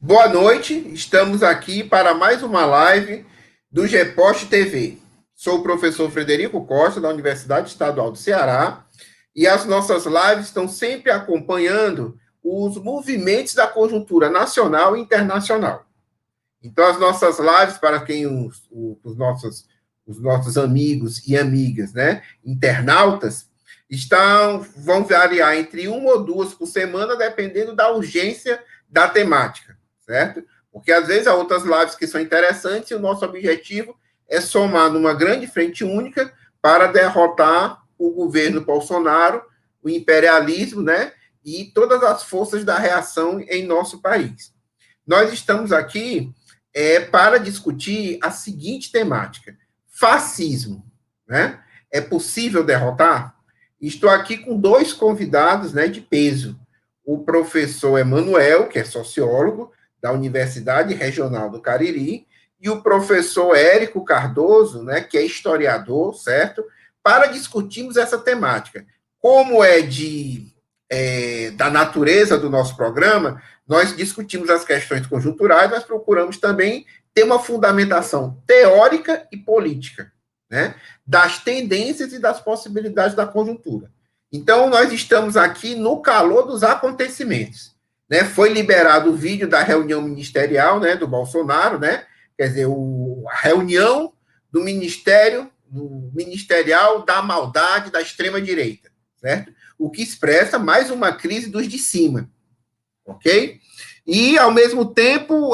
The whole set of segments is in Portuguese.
Boa noite, estamos aqui para mais uma live do GPost TV. Sou o professor Frederico Costa, da Universidade Estadual do Ceará, e as nossas lives estão sempre acompanhando os movimentos da conjuntura nacional e internacional. Então, as nossas lives, para quem os nossos amigos e amigas, né, internautas, vão variar entre uma ou duas por semana, dependendo da urgência da temática, certo? Porque às vezes há outras lives que são interessantes e o nosso objetivo é somar numa grande frente única para derrotar o governo Bolsonaro, o imperialismo, né, e todas as forças da reação em nosso país. Nós estamos aqui para discutir a seguinte temática: fascismo, né? É possível derrotar? Estou aqui com dois convidados, né, de peso. O professor Emanuel, que é sociólogo da Universidade Regional do Cariri, e o professor Érico Cardoso, né, que é historiador, certo? Para discutirmos essa temática. Como da natureza do nosso programa, nós discutimos as questões conjunturais, mas procuramos também ter uma fundamentação teórica e política, né, das tendências e das possibilidades da conjuntura. Então, nós estamos aqui no calor dos acontecimentos. Né? Foi liberado o vídeo da reunião ministerial, né, do Bolsonaro, né? Quer dizer, a reunião do ministerial da maldade da extrema-direita, certo? O que expressa mais uma crise dos de cima, ok? E, ao mesmo tempo,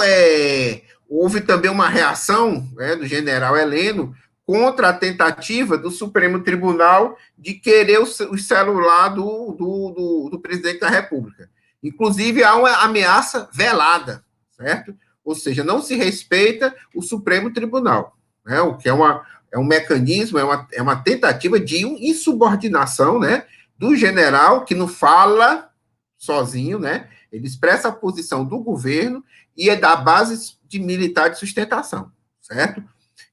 houve também uma reação, né, do general Heleno contra a tentativa do Supremo Tribunal de querer o celular do presidente da República. Inclusive, há uma ameaça velada, certo? Ou seja, não se respeita o Supremo Tribunal, né? O que é um mecanismo, é uma tentativa de insubordinação, né, do general, que não fala sozinho, né? Ele expressa a posição do governo e é da base de militar de sustentação, certo?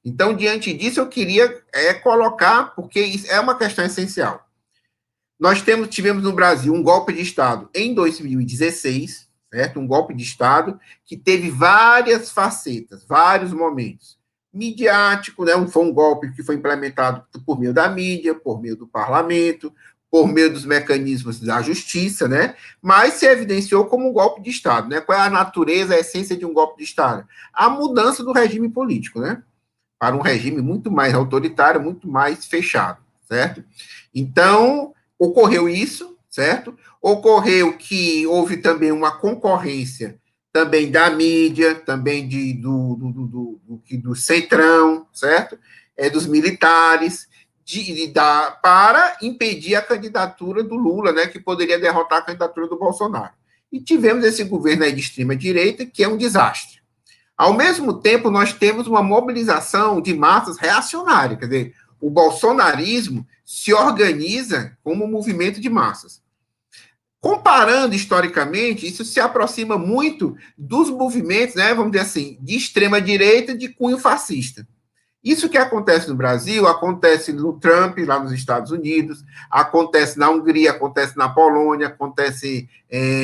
Então, diante disso, eu queria colocar, porque isso é uma questão essencial. Nós tivemos no Brasil um golpe de Estado em 2016, certo? Um golpe de Estado que teve várias facetas, vários momentos. Midiático, né? Foi um golpe que foi implementado por meio da mídia, por meio do parlamento, por meio dos mecanismos da justiça, né? Mas se evidenciou como um golpe de Estado, né? Qual é a natureza, a essência de um golpe de Estado? A mudança do regime político, né? Para um regime muito mais autoritário, muito mais fechado, certo? Então, ocorreu isso, certo? Ocorreu que houve também uma concorrência também da mídia, também do Centrão, certo? Dos militares, para impedir a candidatura do Lula, né, que poderia derrotar a candidatura do Bolsonaro. E tivemos esse governo aí de extrema-direita, que é um desastre. Ao mesmo tempo, nós temos uma mobilização de massas reacionárias, quer dizer, o bolsonarismo se organiza como um movimento de massas. Comparando historicamente, isso se aproxima muito dos movimentos, né, vamos dizer assim, de extrema-direita de cunho fascista. Isso que acontece no Brasil, acontece no Trump, lá nos Estados Unidos, acontece na Hungria, acontece na Polônia, acontece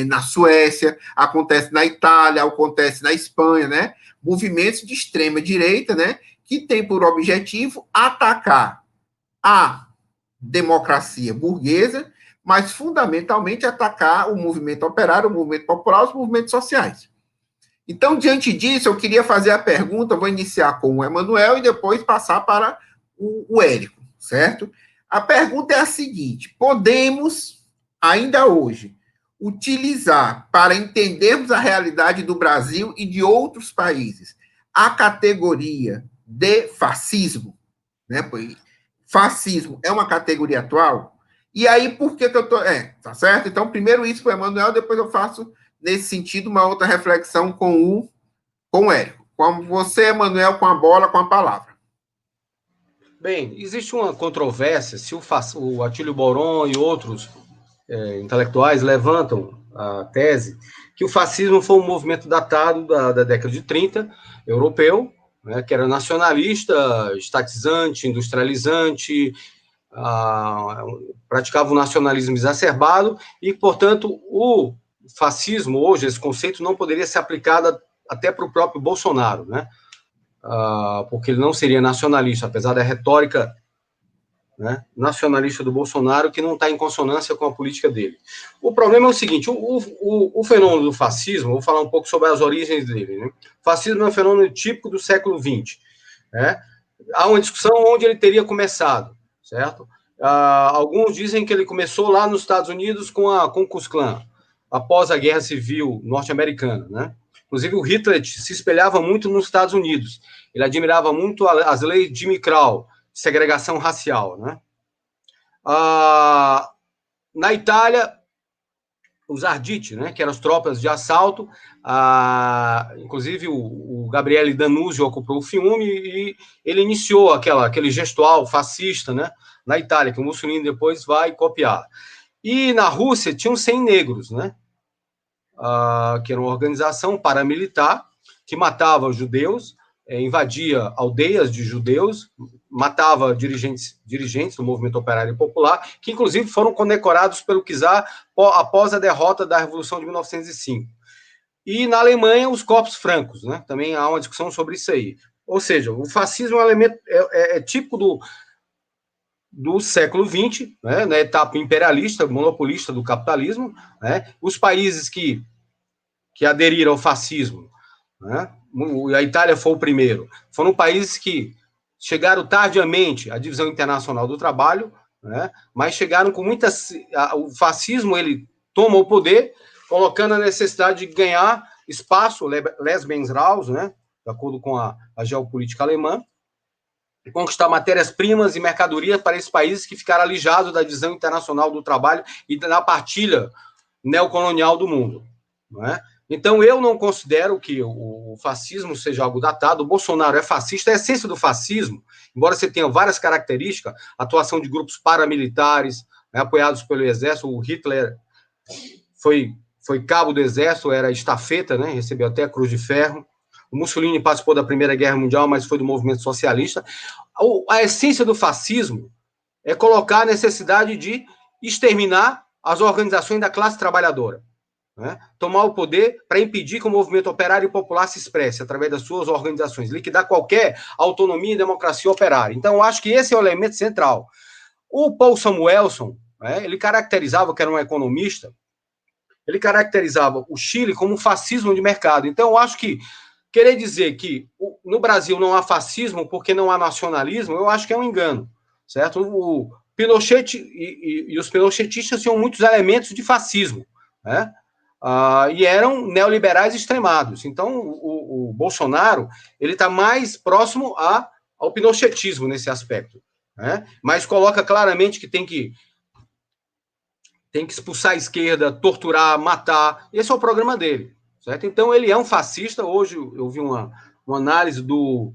na Suécia, acontece na Itália, acontece na Espanha, né? Movimentos de extrema-direita, né? Que tem por objetivo atacar a democracia burguesa, mas fundamentalmente atacar o movimento operário, o movimento popular, os movimentos sociais. Então, diante disso, eu queria fazer a pergunta, vou iniciar com o Emanuel e depois passar para o Érico, certo? A pergunta é a seguinte: podemos, ainda hoje, utilizar, para entendermos a realidade do Brasil e de outros países, a categoria de fascismo, né? Fascismo é uma categoria atual? E aí, por que eu estou... tá certo? Então, primeiro isso para o Emanuel, depois eu faço nesse sentido, uma outra reflexão com o Érico. Com você, Emanuel, com a bola, com a palavra. Bem, existe uma controvérsia se o Atílio Boron e outros intelectuais levantam a tese que o fascismo foi um movimento datado da década de 30, europeu, né, que era nacionalista, estatizante, industrializante, praticava um nacionalismo exacerbado e, portanto, o fascismo, hoje, esse conceito não poderia ser aplicado até para o próprio Bolsonaro, né? Porque ele não seria nacionalista, apesar da retórica, né, nacionalista do Bolsonaro, que não está em consonância com a política dele. O problema é o seguinte, o fenômeno do fascismo, vou falar um pouco sobre as origens dele, né? O fascismo é um fenômeno típico do século XX, né? Há uma discussão onde ele teria começado, certo? Alguns dizem que ele começou lá nos Estados Unidos com o Ku Klux Klan, após a Guerra Civil norte-americana, né? Inclusive, o Hitler se espelhava muito nos Estados Unidos. Ele admirava muito as leis de Jim Crow, segregação racial, né? Na Itália, os Arditi, né, que eram as tropas de assalto, inclusive o Gabriele D'Annunzio ocupou o Fiume e ele iniciou aquele gestual fascista, né, na Itália, que o Mussolini depois vai copiar. E na Rússia tinham 100 negros, né, que era uma organização paramilitar que matava judeus, invadia aldeias de judeus, matava dirigentes do movimento operário popular, que inclusive foram condecorados pelo czar após a derrota da Revolução de 1905. E na Alemanha, os corpos francos, né? Também há uma discussão sobre isso aí. Ou seja, o fascismo é um elemento típico do século XX, né? Na etapa imperialista, monopolista do capitalismo, né? Os países que aderiram ao fascismo, né? A Itália foi o primeiro, foram países que chegaram tardiamente à divisão internacional do trabalho, né? Mas chegaram com muitas... O fascismo, ele toma o poder, colocando a necessidade de ganhar espaço, Lebensraum, né? De acordo com a geopolítica alemã, e conquistar matérias-primas e mercadorias para esses países que ficaram alijados da divisão internacional do trabalho e da partilha neocolonial do mundo, não é? Então, eu não considero que o fascismo seja algo datado. O Bolsonaro é fascista. A essência do fascismo, embora você tenha várias características, atuação de grupos paramilitares, né, apoiados pelo exército. O Hitler foi cabo do exército, era estafeta, né, recebeu até a Cruz de Ferro. O Mussolini participou da Primeira Guerra Mundial, mas foi do movimento socialista. A essência do fascismo é colocar a necessidade de exterminar as organizações da classe trabalhadora. Né? Tomar o poder para impedir que o movimento operário e popular se expresse através das suas organizações, liquidar qualquer autonomia e democracia operária. Então, eu acho que esse é o elemento central. O Paul Samuelson, né, ele caracterizava, que era um economista, ele caracterizava o Chile como um fascismo de mercado. Então, eu acho que querer dizer que no Brasil não há fascismo porque não há nacionalismo, eu acho que é um engano, certo? O Pinochet e os pinochetistas tinham muitos elementos de fascismo, né? E eram neoliberais extremados. Então, o Bolsonaro ele está mais próximo ao pinochetismo nesse aspecto, né? Mas coloca claramente que tem que expulsar a esquerda, torturar, matar. Esse é o programa dele, certo? Então, ele é um fascista. Hoje eu vi uma análise do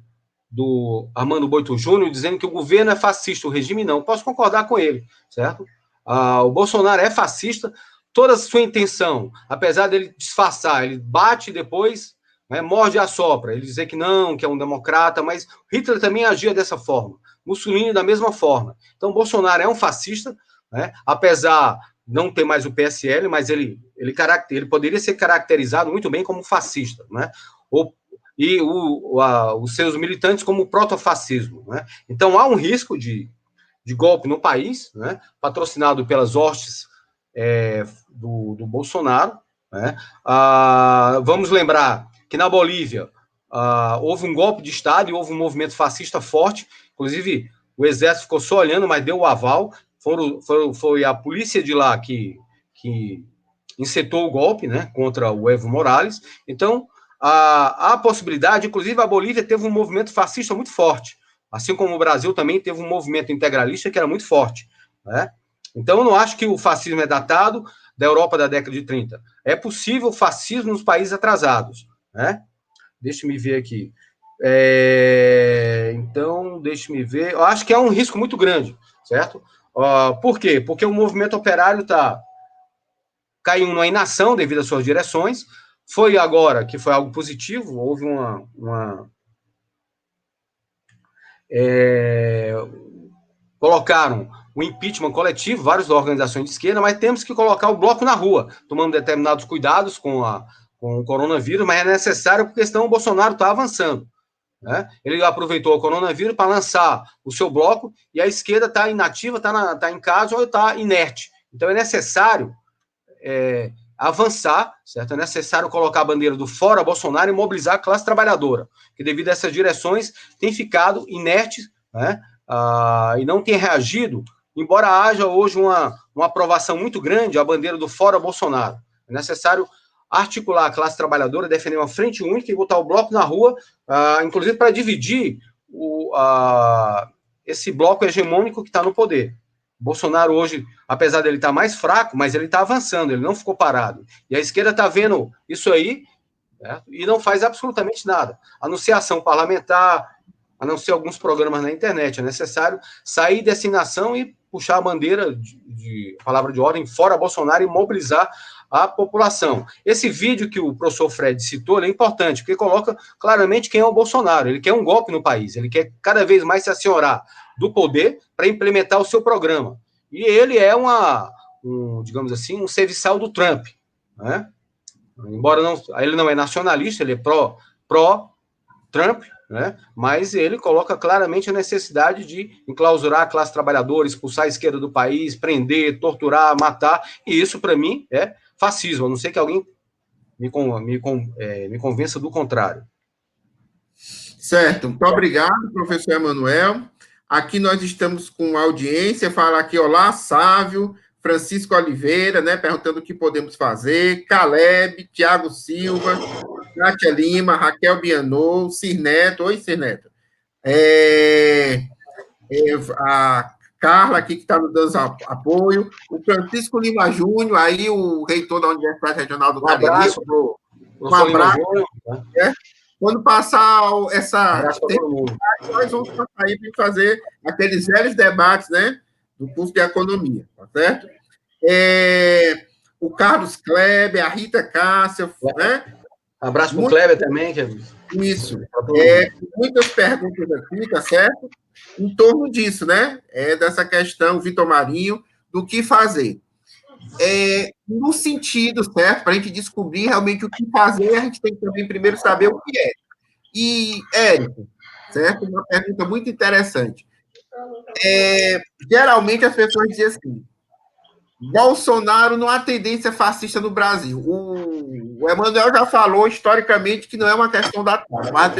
Armando Boito Júnior dizendo que o governo é fascista, o regime não. Posso concordar com ele, certo? O Bolsonaro é fascista. Toda a sua intenção, apesar dele disfarçar, ele bate e depois, né, morde e assopra. Ele dizer que não, que é um democrata, mas Hitler também agia dessa forma. Mussolini da mesma forma. Então, Bolsonaro é um fascista, né, apesar de não ter mais o PSL, mas ele poderia ser caracterizado muito bem como fascista, né? E os seus militantes como protofascismo, né? Então, há um risco de golpe no país, né, patrocinado pelas hostes do Bolsonaro, né? Vamos lembrar que na Bolívia houve um golpe de Estado e houve um movimento fascista forte, inclusive o exército ficou só olhando, mas deu o aval, foi a polícia de lá que incitou o golpe, né, contra o Evo Morales. Então, há possibilidade, inclusive a Bolívia teve um movimento fascista muito forte, assim como o Brasil também teve um movimento integralista que era muito forte, né? Então, eu não acho que o fascismo é datado da Europa da década de 30. É possível fascismo nos países atrasados, né? Deixa-me ver aqui. Então, deixa-me ver. Eu acho que é um risco muito grande, certo? Por quê? Porque o movimento operário está caindo numa inação devido às suas direções. Foi agora que foi algo positivo, houve colocaram o impeachment coletivo, várias organizações de esquerda, mas temos que colocar o bloco na rua, tomando determinados cuidados com o coronavírus, mas é necessário porque senão o Bolsonaro está avançando. Né? Ele aproveitou o coronavírus para lançar o seu bloco e a esquerda está inativa, está em casa ou está inerte. Então é necessário avançar, certo? É necessário colocar a bandeira do fora Bolsonaro e mobilizar a classe trabalhadora, que devido a essas direções tem ficado inerte, né? E não tem reagido, embora haja hoje uma aprovação muito grande à bandeira do fora Bolsonaro. É necessário articular a classe trabalhadora, defender uma frente única e botar o bloco na rua, inclusive para dividir esse bloco hegemônico que está no poder. Bolsonaro hoje, apesar dele estar mais fraco, mas ele está avançando, ele não ficou parado. E a esquerda está vendo isso aí, né, e não faz absolutamente nada. A não ser ação parlamentar, a não ser alguns programas na internet. É necessário sair dessa inação e puxar a bandeira de palavra de ordem fora Bolsonaro e mobilizar a população. Esse vídeo que o professor Fred citou é importante, porque coloca claramente quem é o Bolsonaro. Ele quer um golpe no país, ele quer cada vez mais se assenhorar do poder para implementar o seu programa. E ele é digamos assim, um serviçal do Trump. Né? Embora ele não é nacionalista, ele é pró-Trump, né? Mas ele coloca claramente a necessidade de enclausurar a classe trabalhadora, expulsar a esquerda do país, prender, torturar, matar, e isso, para mim, é fascismo. A não ser que alguém me convença do contrário. Certo. Muito obrigado, professor Emanuel. Aqui nós estamos com audiência, fala aqui, olá, Sávio, Francisco Oliveira, né, perguntando o que podemos fazer, Caleb, Tiago Silva, Nátia Lima, Raquel Bianou, Cirneto, oi, Cirneto. A Carla aqui que está nos dando apoio, o Francisco Lima Júnior, aí o reitor da Universidade Regional do Cariri. Um abraço. Quando passar essa nós vamos passar aí para fazer aqueles velhos debates, né, do curso de economia, tá certo? O Carlos Kleber, a Rita Cássia, né? Abraço para o Kleber também. Isso. Muitas perguntas aqui, tá certo? Em torno disso, né? Dessa questão, Vitor Marinho, do que fazer. No sentido, certo? Para a gente descobrir realmente o que fazer, a gente tem que também primeiro saber o que é. E, Érico, certo? Uma pergunta muito interessante. Geralmente as pessoas dizem assim, Bolsonaro não há tendência fascista no Brasil. O Emanuel já falou historicamente que não é uma questão datada, mas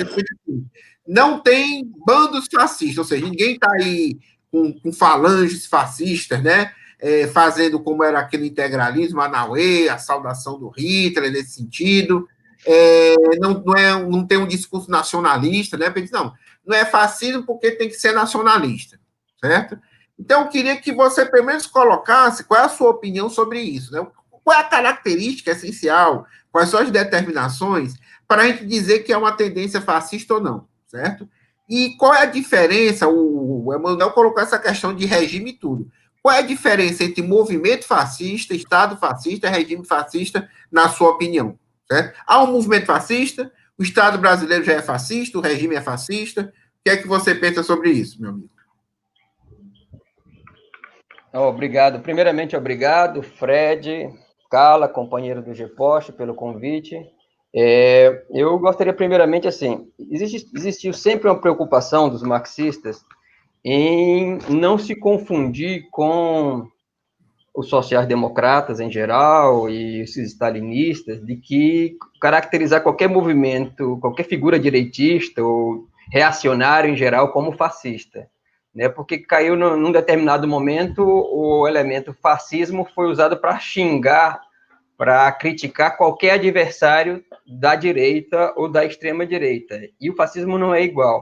não tem bandos fascistas, ou seja, ninguém está aí com falanges fascistas, né? Fazendo como era aquele integralismo, a Nauê, a saudação do Hitler, nesse sentido. Não tem um discurso nacionalista, né? Não é fascismo porque tem que ser nacionalista, certo? Então, eu queria que você, pelo menos, colocasse qual é a sua opinião sobre isso, né? Qual é a característica essencial, quais são as determinações, para a gente dizer que é uma tendência fascista ou não, certo? E qual é a diferença, o Emanuel colocou essa questão de regime e tudo, qual é a diferença entre movimento fascista, Estado fascista e regime fascista, na sua opinião? Certo? Há um movimento fascista, o Estado brasileiro já é fascista, o regime é fascista, o que é que você pensa sobre isso, meu amigo? Obrigado. Primeiramente, obrigado, Fred, Carla, companheiro do GPost, pelo convite. Eu gostaria, primeiramente, assim, existiu sempre uma preocupação dos marxistas em não se confundir com os sociais-democratas em geral e os stalinistas, de que caracterizar qualquer movimento, qualquer figura direitista ou reacionário em geral como fascista. Né, porque caiu num determinado momento, o elemento fascismo foi usado para xingar, para criticar qualquer adversário da direita ou da extrema-direita. E o fascismo não é igual.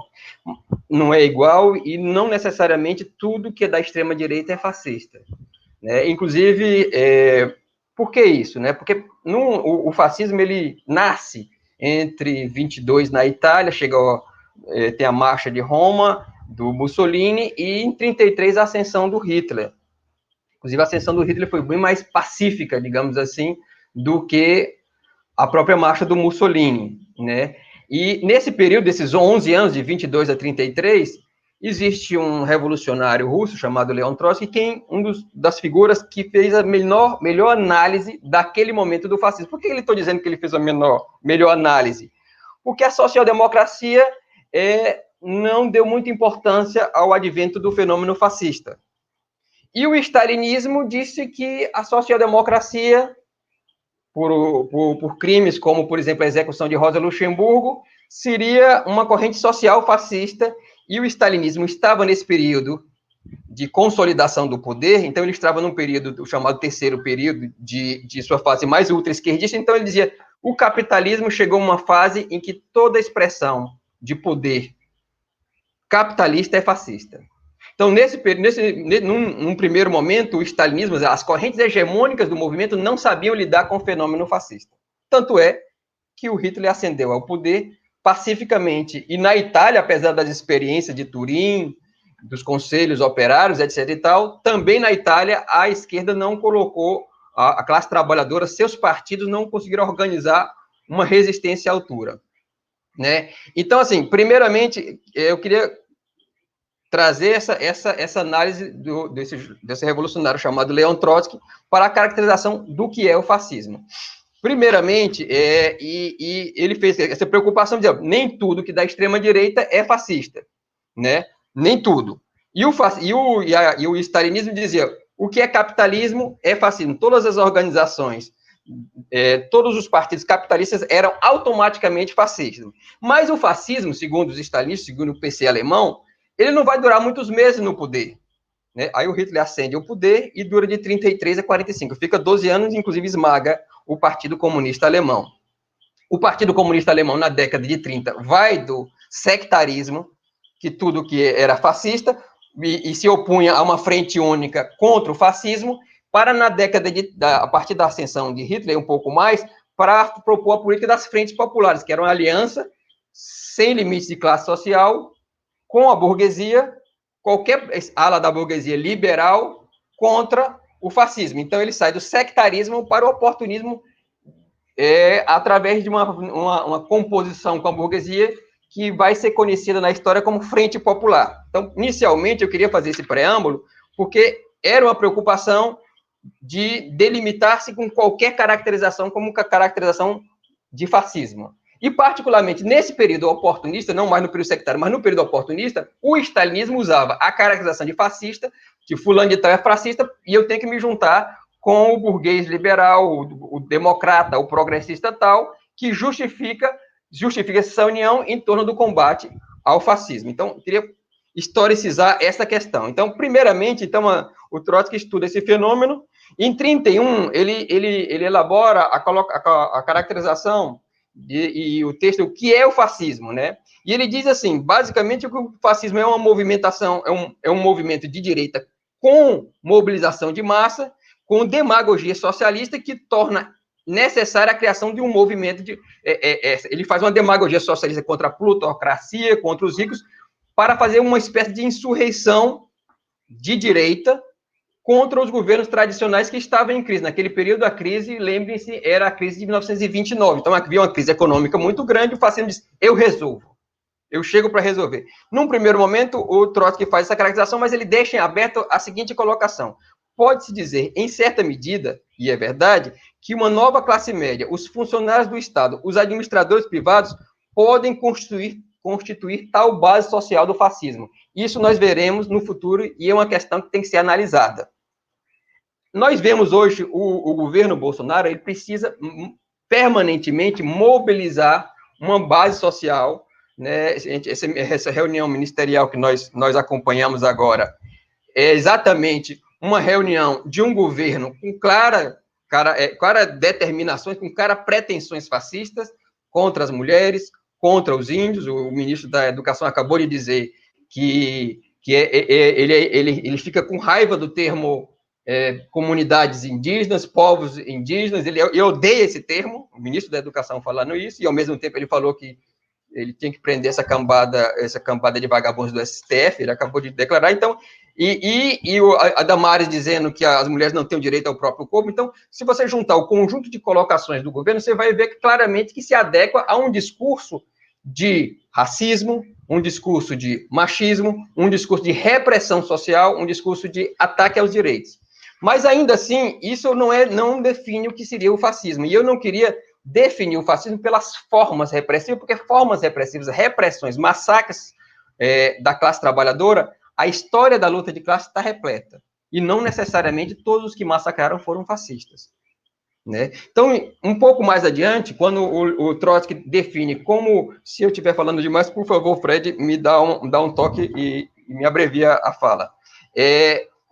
Não é igual e não necessariamente tudo que é da extrema-direita é fascista. Né? Inclusive, por que isso? Né? Porque o fascismo ele nasce entre 22 na Itália, tem a Marcha de Roma, do Mussolini, e em 33 a ascensão do Hitler. Inclusive, a ascensão do Hitler foi bem mais pacífica, digamos assim, do que a própria marcha do Mussolini, né? E nesse período, desses 11 anos, de 22 a 33, existe um revolucionário russo chamado Leon Trotsky, das figuras que fez a melhor análise daquele momento do fascismo. Por que ele está dizendo que ele fez a melhor análise? Porque a social-democracia não deu muita importância ao advento do fenômeno fascista. E o stalinismo disse que a social-democracia, por crimes como, por exemplo, a execução de Rosa Luxemburgo, seria uma corrente social fascista, e o stalinismo estava nesse período de consolidação do poder, então ele estava num período, chamado terceiro período, de sua fase mais ultra-esquerdista, então ele dizia, o capitalismo chegou a uma fase em que toda expressão de poder capitalista é fascista. Então, num primeiro momento, o stalinismo, as correntes hegemônicas do movimento não sabiam lidar com o fenômeno fascista. Tanto é que o Hitler ascendeu ao poder pacificamente. E na Itália, apesar das experiências de Turim, dos conselhos operários, etc. e tal, também na Itália a esquerda não colocou, a classe trabalhadora, seus partidos não conseguiram organizar uma resistência à altura, né? Então, assim, primeiramente, eu queria trazer essa análise desse revolucionário chamado Leon Trotsky para a caracterização do que é o fascismo. Primeiramente, ele fez essa preocupação de dizer, nem tudo que da extrema-direita é fascista, né? Nem tudo. E o stalinismo dizia, o que é capitalismo é fascismo. Todas as organizações, todos os partidos capitalistas eram automaticamente fascistas. Mas o fascismo, segundo os stalinistas, segundo o PC alemão, ele não vai durar muitos meses no poder, né? Aí o Hitler ascende ao poder e dura de 33 a 45. Fica 12 anos, inclusive esmaga o Partido Comunista Alemão. O Partido Comunista Alemão, na década de 30, vai do sectarismo, que tudo que era fascista, e se opunha a uma frente única contra o fascismo, para na década a partir da ascensão de Hitler, um pouco mais, para propor a política das frentes populares, que era uma aliança sem limites de classe social, com a burguesia, qualquer ala da burguesia liberal, contra o fascismo. Então, ele sai do sectarismo para o oportunismo através de uma composição com a burguesia que vai ser conhecida na história como Frente Popular. Então, inicialmente, eu queria fazer esse preâmbulo porque era uma preocupação de delimitar-se com qualquer caracterização como caracterização de fascismo. E, particularmente, nesse período oportunista, não mais no período sectário, mas no período oportunista, o stalinismo usava a caracterização de fascista, de fulano de tal é fascista, e eu tenho que me juntar com o burguês liberal, o democrata, o progressista tal, que justifica essa união em torno do combate ao fascismo. Então, eu queria historicizar essa questão. Então, primeiramente, o Trotsky estuda esse fenômeno. Em 31, ele elabora a caracterização e o texto, o que é o fascismo, né? E ele diz assim, basicamente, que o fascismo é uma movimentação, é um movimento de direita com mobilização de massa, com demagogia socialista, que torna necessária a criação de um movimento ele faz uma demagogia socialista contra a plutocracia, contra os ricos, para fazer uma espécie de insurreição de direita contra os governos tradicionais que estavam em crise. Naquele período, a crise, lembrem-se, era a crise de 1929. Então, havia uma crise econômica muito grande, o fascismo diz, eu resolvo. Eu chego para resolver. Num primeiro momento, o Trotsky faz essa caracterização, mas ele deixa em aberto a seguinte colocação. Pode-se dizer, em certa medida, e é verdade, que uma nova classe média, os funcionários do Estado, os administradores privados, podem constituir tal base social do fascismo. Isso nós veremos no futuro e é uma questão que tem que ser analisada. Nós vemos hoje o governo Bolsonaro, ele precisa permanentemente mobilizar uma base social, né? Essa reunião ministerial que nós acompanhamos agora é exatamente uma reunião de um governo com clara determinações, com claras pretensões fascistas contra as mulheres, contra os índios. O ministro da Educação acabou de dizer que ele fica com raiva do termo comunidades indígenas, povos indígenas. Ele odeia esse termo, o ministro da Educação falando isso, e ao mesmo tempo ele falou que ele tinha que prender essa cambada de vagabundos do STF, ele acabou de declarar. Então, a Damares dizendo que as mulheres não têm o direito ao próprio corpo. Então, se você juntar o conjunto de colocações do governo, você vai ver claramente que se adequa a um discurso de racismo, um discurso de machismo, um discurso de repressão social, um discurso de ataque aos direitos. Mas, ainda assim, isso não define o que seria o fascismo. E eu não queria definir o fascismo pelas formas repressivas, porque formas repressivas, repressões, massacres da classe trabalhadora, a história da luta de classe está repleta. E não necessariamente todos os que massacraram foram fascistas. Né? Então, um pouco mais adiante, quando o Trotsky define como, se eu estiver falando demais, por favor, Fred, me dá um toque e me abrevia a fala.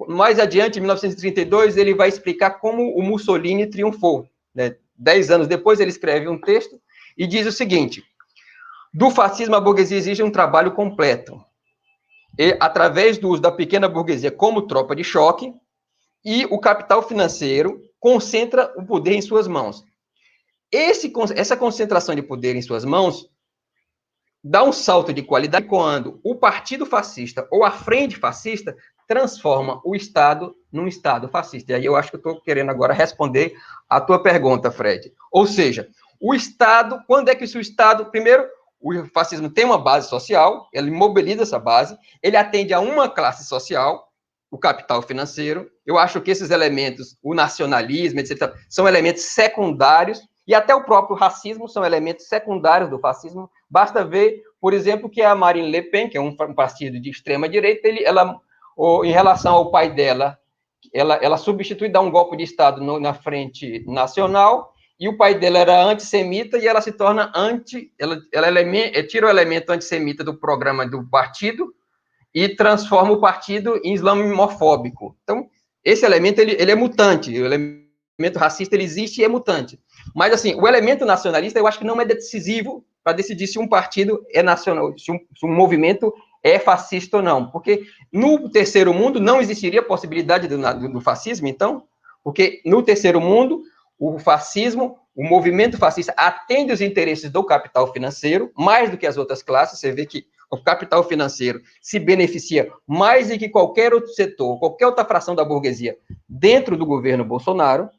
Mais adiante, em 1932, ele vai explicar como o Mussolini triunfou. Né? 10 anos depois, ele escreve um texto e diz o seguinte: do fascismo, a burguesia exige um trabalho completo, e, através do uso da pequena burguesia como tropa de choque, e o capital financeiro concentra o poder em suas mãos. Essa concentração de poder em suas mãos dá um salto de qualidade quando o partido fascista ou a frente fascista transforma o Estado num Estado fascista. E aí eu acho que eu estou querendo agora responder a tua pergunta, Fred. Ou seja, o Estado, quando é que o Estado... Primeiro, o fascismo tem uma base social, ele mobiliza essa base, ele atende a uma classe social, o capital financeiro. Eu acho que esses elementos, o nacionalismo, etc., são elementos secundários, e até o próprio racismo são elementos secundários do fascismo. Basta ver, por exemplo, que a Marine Le Pen, que é um partido de extrema-direita, em relação ao pai dela, ela substitui, dá um golpe de Estado na frente nacional, e o pai dela era antissemita, e ela se torna tira o elemento antissemita do programa do partido, e transforma o partido em islamofóbico. Então, esse elemento, ele é mutante, o elemento racista, ele existe e é mutante. Mas, assim, o elemento nacionalista, eu acho que não é decisivo para decidir se um partido é nacional, se um movimento é fascista ou não. Porque no terceiro mundo não existiria possibilidade do fascismo, então, porque no terceiro mundo, o fascismo, o movimento fascista atende os interesses do capital financeiro, mais do que as outras classes. Você vê que o capital financeiro se beneficia mais do que qualquer outro setor, qualquer outra fração da burguesia dentro do governo Bolsonaro.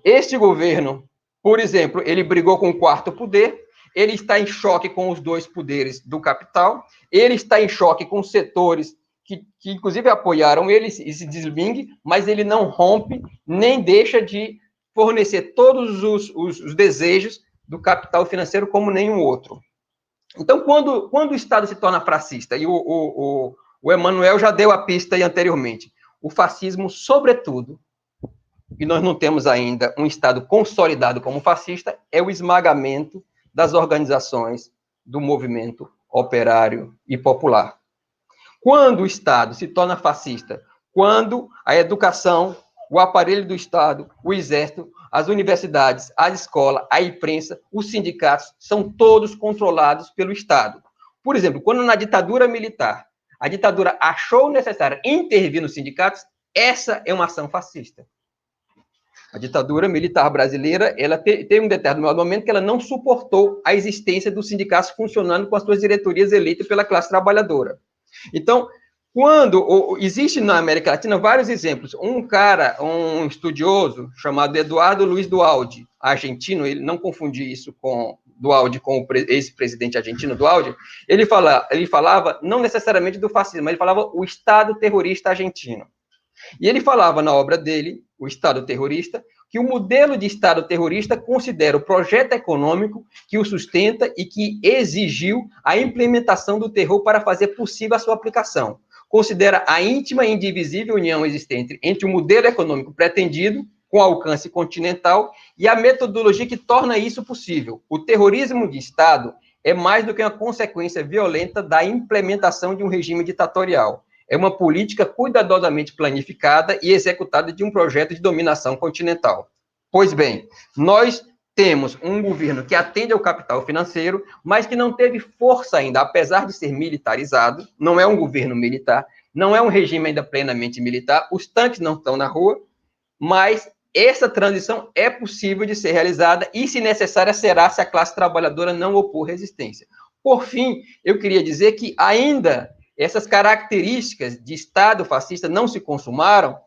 Este governo, por exemplo, ele brigou com o quarto poder, ele está em choque com os dois poderes do capital, ele está em choque com setores que inclusive apoiaram ele, esse deslingue, mas ele não rompe, nem deixa de fornecer todos os desejos do capital financeiro como nenhum outro. Então, quando o Estado se torna fascista, e o Emanuel já deu a pista aí anteriormente, o fascismo, sobretudo, e nós não temos ainda um Estado consolidado como fascista, é o esmagamento das organizações do movimento operário e popular. Quando o Estado se torna fascista, quando a educação, o aparelho do Estado, o exército, as universidades, a escola, a imprensa, os sindicatos, são todos controlados pelo Estado. Por exemplo, quando na ditadura militar, a ditadura achou necessário intervir nos sindicatos, essa é uma ação fascista. A ditadura militar brasileira, ela teve um determinado momento que ela não suportou a existência dos sindicatos funcionando com as suas diretorias eleitas pela classe trabalhadora. Então, quando existe na América Latina vários exemplos, um estudioso chamado Eduardo Luiz Duhalde, argentino, ele não confundir isso com Duhalde, com o ex-presidente argentino Duhalde, ele falava não necessariamente do fascismo, mas ele falava o Estado terrorista argentino. E ele falava na obra dele, o Estado terrorista, que o modelo de Estado terrorista considera o projeto econômico que o sustenta e que exigiu a implementação do terror para fazer possível a sua aplicação. Considera a íntima e indivisível união existente entre o modelo econômico pretendido, com alcance continental, e a metodologia que torna isso possível. O terrorismo de Estado é mais do que uma consequência violenta da implementação de um regime ditatorial. É uma política cuidadosamente planificada e executada de um projeto de dominação continental. Pois bem, nós temos um governo que atende ao capital financeiro, mas que não teve força ainda, apesar de ser militarizado, não é um governo militar, não é um regime ainda plenamente militar, os tanques não estão na rua, mas essa transição é possível de ser realizada e, se necessária, será se a classe trabalhadora não opor resistência. Por fim, eu queria dizer que ainda essas características de Estado fascista não se consumaram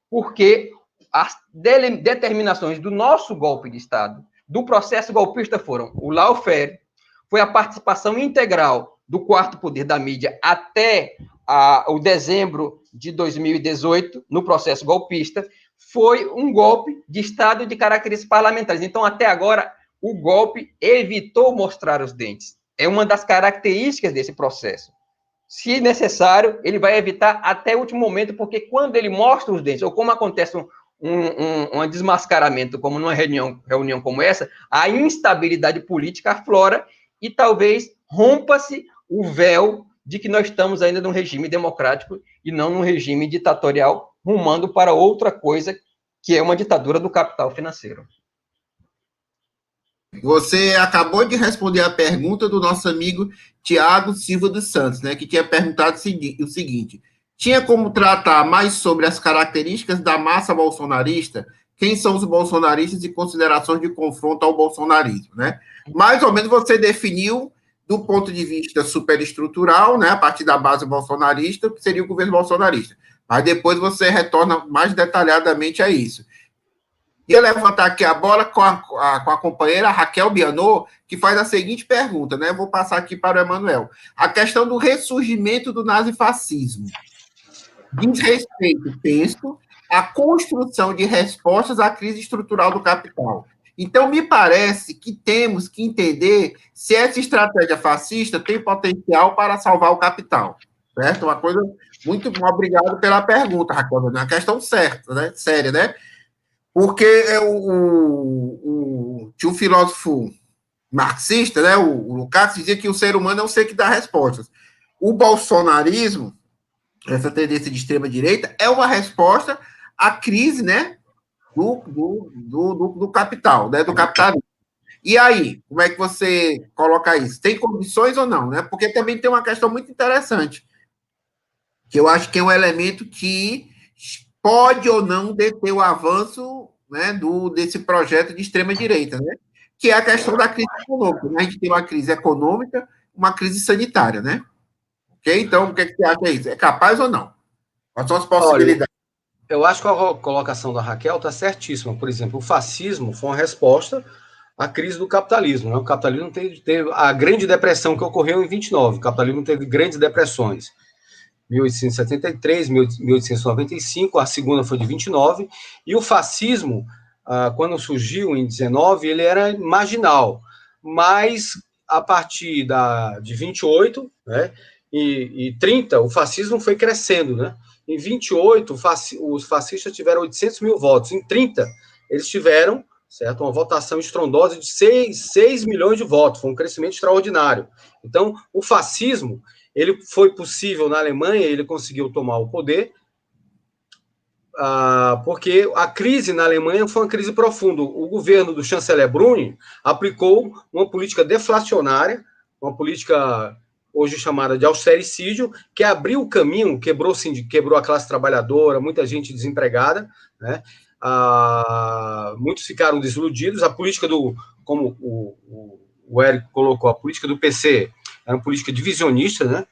porque as determinações do nosso golpe de Estado, do processo golpista, foram o lawfare, foi a participação integral do quarto poder da mídia até o dezembro de 2018, no processo golpista, foi um golpe de Estado de características parlamentares. Então, até agora, o golpe evitou mostrar os dentes. É uma das características desse processo. Se necessário, ele vai evitar até o último momento, porque quando ele mostra os dentes, ou como acontece um desmascaramento, como numa reunião como essa, a instabilidade política aflora e talvez rompa-se o véu de que nós estamos ainda num regime democrático e não num regime ditatorial, rumando para outra coisa, que é uma ditadura do capital financeiro. Você acabou de responder a pergunta do nosso amigo Tiago Silva dos Santos, né, que tinha perguntado o seguinte: tinha como tratar mais sobre as características da massa bolsonarista, quem são os bolsonaristas e considerações de confronto ao bolsonarismo, né? Mais ou menos você definiu do ponto de vista superestrutural, né, a partir da base bolsonarista, que seria o governo bolsonarista. Mas depois você retorna mais detalhadamente a isso. Ia levantar aqui a bola com a companheira Raquel Bianot, que faz a seguinte pergunta, né? Vou passar aqui para o Emanuel. A questão do ressurgimento do nazifascismo diz respeito, penso, à construção de respostas à crise estrutural do capital. Então, me parece que temos que entender se essa estratégia fascista tem potencial para salvar o capital. Certo? Uma coisa muito obrigado pela pergunta, Raquel. É uma questão certa, né? Séria, né? Porque tinha um filósofo marxista, né, o Lukács, dizia que o ser humano é um ser que dá respostas. O bolsonarismo, essa tendência de extrema-direita, é uma resposta à crise, né, do capital, né, do capitalismo. E aí, como é que você coloca isso? Tem condições ou não? Né? Porque também tem uma questão muito interessante, que eu acho que é um elemento que pode ou não deter o avanço, né, desse projeto de extrema-direita, né, que é a questão da crise econômica. Né? A gente tem uma crise econômica, uma crise sanitária, né? Ok? Então, o que você acha disso? É capaz ou não? Quais são as possibilidades? Olha, eu acho que a colocação da Raquel está certíssima. Por exemplo, o fascismo foi uma resposta à crise do capitalismo. Né? O capitalismo teve a grande depressão que ocorreu em 29. O capitalismo teve grandes depressões. 1873, 1895, a segunda foi de 29, e o fascismo, quando surgiu em 19, ele era marginal, mas a partir de 28, né, e 30, o fascismo foi crescendo, né? Em 28, os fascistas tiveram 800 mil votos, em 30, eles tiveram, certo, uma votação estrondosa de 6 milhões de votos, foi um crescimento extraordinário. Então, o fascismo, ele foi possível na Alemanha, ele conseguiu tomar o poder, porque a crise na Alemanha foi uma crise profunda. O governo do chanceler Bruni aplicou uma política deflacionária, uma política hoje chamada de austericídio, que abriu o caminho, quebrou a classe trabalhadora, muita gente desempregada, né? Muitos ficaram desiludidos. A política como o Érico colocou, a política do PC era uma política divisionista, né?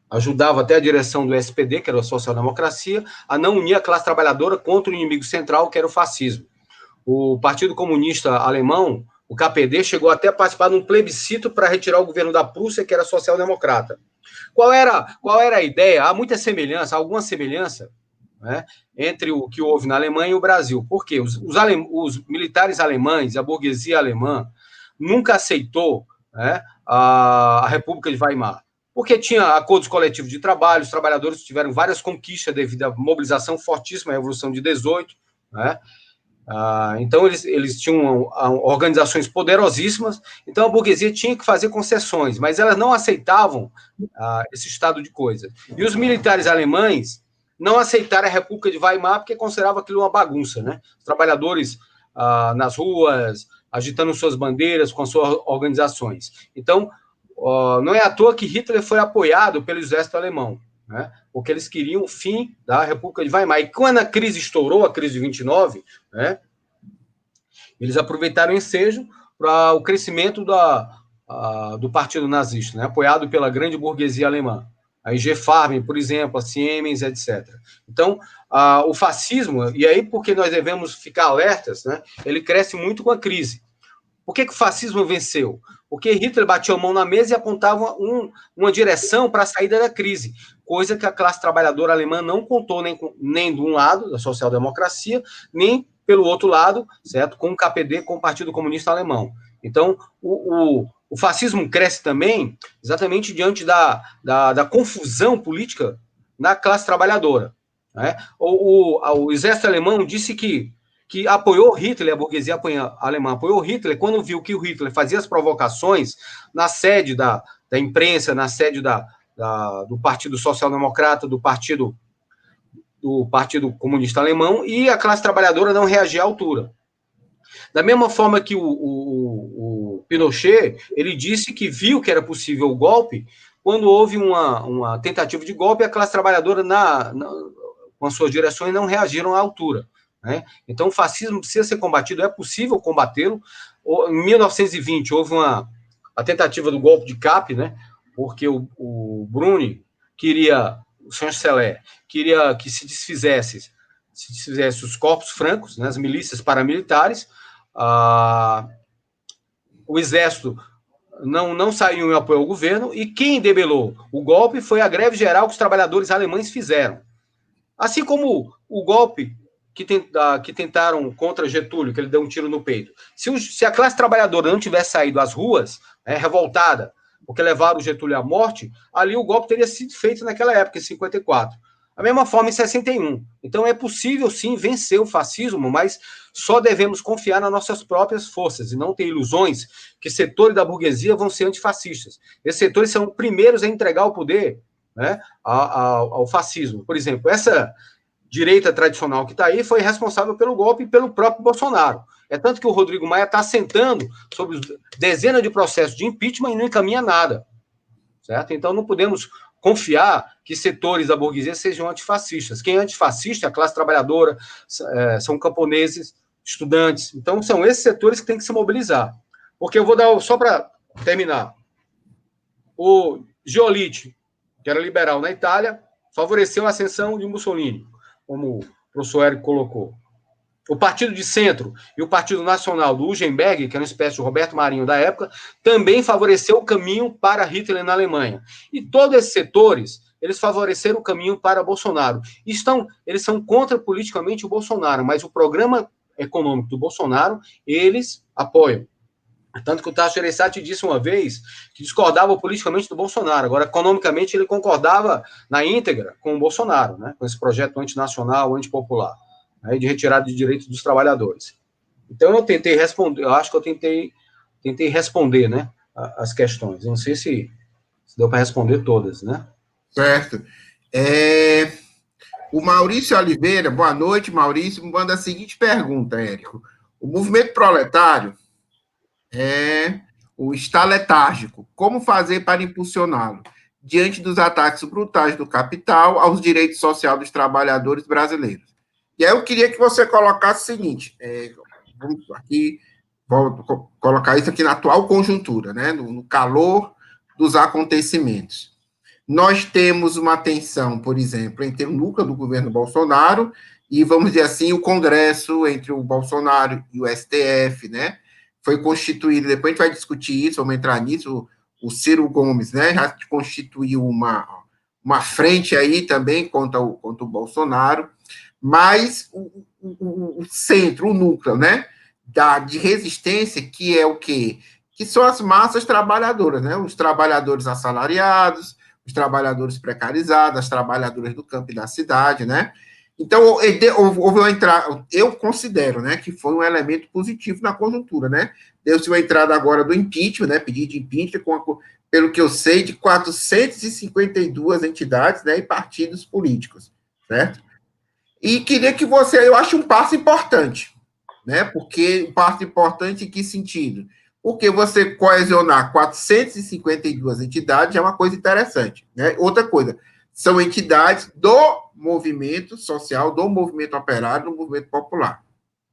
Ajudava até a direção do SPD, que era a social-democracia, a não unir a classe trabalhadora contra o inimigo central, que era o fascismo. O Partido Comunista Alemão, o KPD, chegou até a participar de um plebiscito para retirar o governo da Prússia, que era social-democrata. Qual era a ideia? Há muita semelhança, alguma semelhança, né, entre o que houve na Alemanha e o Brasil. Por quê? Os militares alemães, a burguesia alemã, nunca aceitou, né, a República de Weimar, porque tinha acordos coletivos de trabalho, os trabalhadores tiveram várias conquistas devido à mobilização fortíssima, à Revolução de 18, né? Então eles tinham organizações poderosíssimas, então a burguesia tinha que fazer concessões, mas elas não aceitavam esse estado de coisas. E os militares alemães não aceitaram a República de Weimar porque consideravam aquilo uma bagunça, né? Os trabalhadores nas ruas, agitando suas bandeiras com as suas organizações. Então, não é à toa que Hitler foi apoiado pelo exército alemão, né? Porque eles queriam o fim da República de Weimar. E quando a crise estourou, a crise de 29, né, eles aproveitaram o ensejo para o crescimento do partido nazista, né, apoiado pela grande burguesia alemã. A IG Farben, por exemplo, a Siemens, etc. Então, o fascismo, e aí porque nós devemos ficar alertas, né, ele cresce muito com a crise. Por que o fascismo venceu? Porque Hitler batia a mão na mesa e apontava uma direção para a saída da crise, coisa que a classe trabalhadora alemã não contou nem de um lado, da social-democracia, nem pelo outro lado, certo? Com o KPD, com o Partido Comunista Alemão. Então, o fascismo cresce também exatamente diante da confusão política na classe trabalhadora. Né? O exército alemão disse que apoiou Hitler, a burguesia alemã apoiou Hitler, quando viu que o Hitler fazia as provocações na sede da imprensa, na sede do Partido Social-Democrata, do Partido Comunista Alemão, e a classe trabalhadora não reagia à altura. Da mesma forma que o Pinochet, ele disse que viu que era possível o golpe, quando houve uma tentativa de golpe, a classe trabalhadora, com as suas direções, não reagiram à altura. Né? Então, o fascismo precisa ser combatido, é possível combatê-lo. Em 1920, houve a tentativa do golpe de Kapp, né? Porque o Bruni o chanceler, queria que se desfizesse os corpos francos, né, as milícias paramilitares. O exército não saiu em apoio ao governo, e quem debelou o golpe foi a greve geral que os trabalhadores alemães fizeram. Assim como o golpe que tentaram contra Getúlio, que ele deu um tiro no peito. Se a classe trabalhadora não tivesse saído às ruas, revoltada, porque levaram o Getúlio à morte, ali o golpe teria sido feito naquela época, em 54. Da mesma forma, em 61. Então, é possível, sim, vencer o fascismo, mas só devemos confiar nas nossas próprias forças e não ter ilusões que setores da burguesia vão ser antifascistas. Esses setores são os primeiros a entregar o poder, né, ao fascismo. Por exemplo, essa direita tradicional que está aí foi responsável pelo golpe e pelo próprio Bolsonaro. É tanto que o Rodrigo Maia está assentando sobre dezenas de processos de impeachment e não encaminha nada. Certo? Então, não podemos confiar que setores da burguesia sejam antifascistas. Quem é antifascista é a classe trabalhadora, são camponeses, estudantes. Então, são esses setores que têm que se mobilizar. Porque eu vou dar, só para terminar, o Giolitti, que era liberal na Itália, favoreceu a ascensão de Mussolini, como o professor Érico colocou. O Partido de Centro e o Partido Nacional do Hugenberg, que era uma espécie de Roberto Marinho da época, também favoreceu o caminho para Hitler na Alemanha. E todos esses setores, eles favoreceram o caminho para Bolsonaro. Eles são contra politicamente o Bolsonaro, mas o programa econômico do Bolsonaro, eles apoiam. Tanto que o Tasso Gereissati disse uma vez que discordava politicamente do Bolsonaro. Agora, economicamente, ele concordava na íntegra com o Bolsonaro, né, com esse projeto antinacional, antipopular, né, de retirada de direitos dos trabalhadores. Então, eu tentei responder, eu acho que eu tentei responder, né, as questões. Eu não sei se deu para responder todas, né? Certo. O Maurício Oliveira, boa noite, Maurício, me manda a seguinte pergunta, Érico. O movimento proletário está letárgico. Como fazer para impulsioná-lo? Diante dos ataques brutais do capital aos direitos sociais dos trabalhadores brasileiros. E aí eu queria que você colocasse o seguinte, vou colocar isso aqui na atual conjuntura, né, no calor dos acontecimentos. Nós temos uma tensão, por exemplo, entre o núcleo do governo Bolsonaro e, vamos dizer assim, o Congresso, entre o Bolsonaro e o STF, né? Foi constituído, depois a gente vai discutir isso, vamos entrar nisso, o Ciro Gomes, né, já constituiu uma frente aí também contra o Bolsonaro, mas o centro, o núcleo, né, de resistência, que é o quê? Que são as massas trabalhadoras, né, os trabalhadores assalariados, os trabalhadores precarizados, as trabalhadoras do campo e da cidade, né. Então, houve uma entrada, eu considero, né, que foi um elemento positivo na conjuntura, né? Deu-se uma entrada agora do impeachment, né, pedido de impeachment, pelo que eu sei, de 452 entidades, né, e partidos políticos, certo? E queria que eu acho um passo importante, né? Porque um passo importante em que sentido? Porque você coesionar 452 entidades é uma coisa interessante, né? Outra coisa, são entidades do movimento social, do movimento operário, do movimento popular,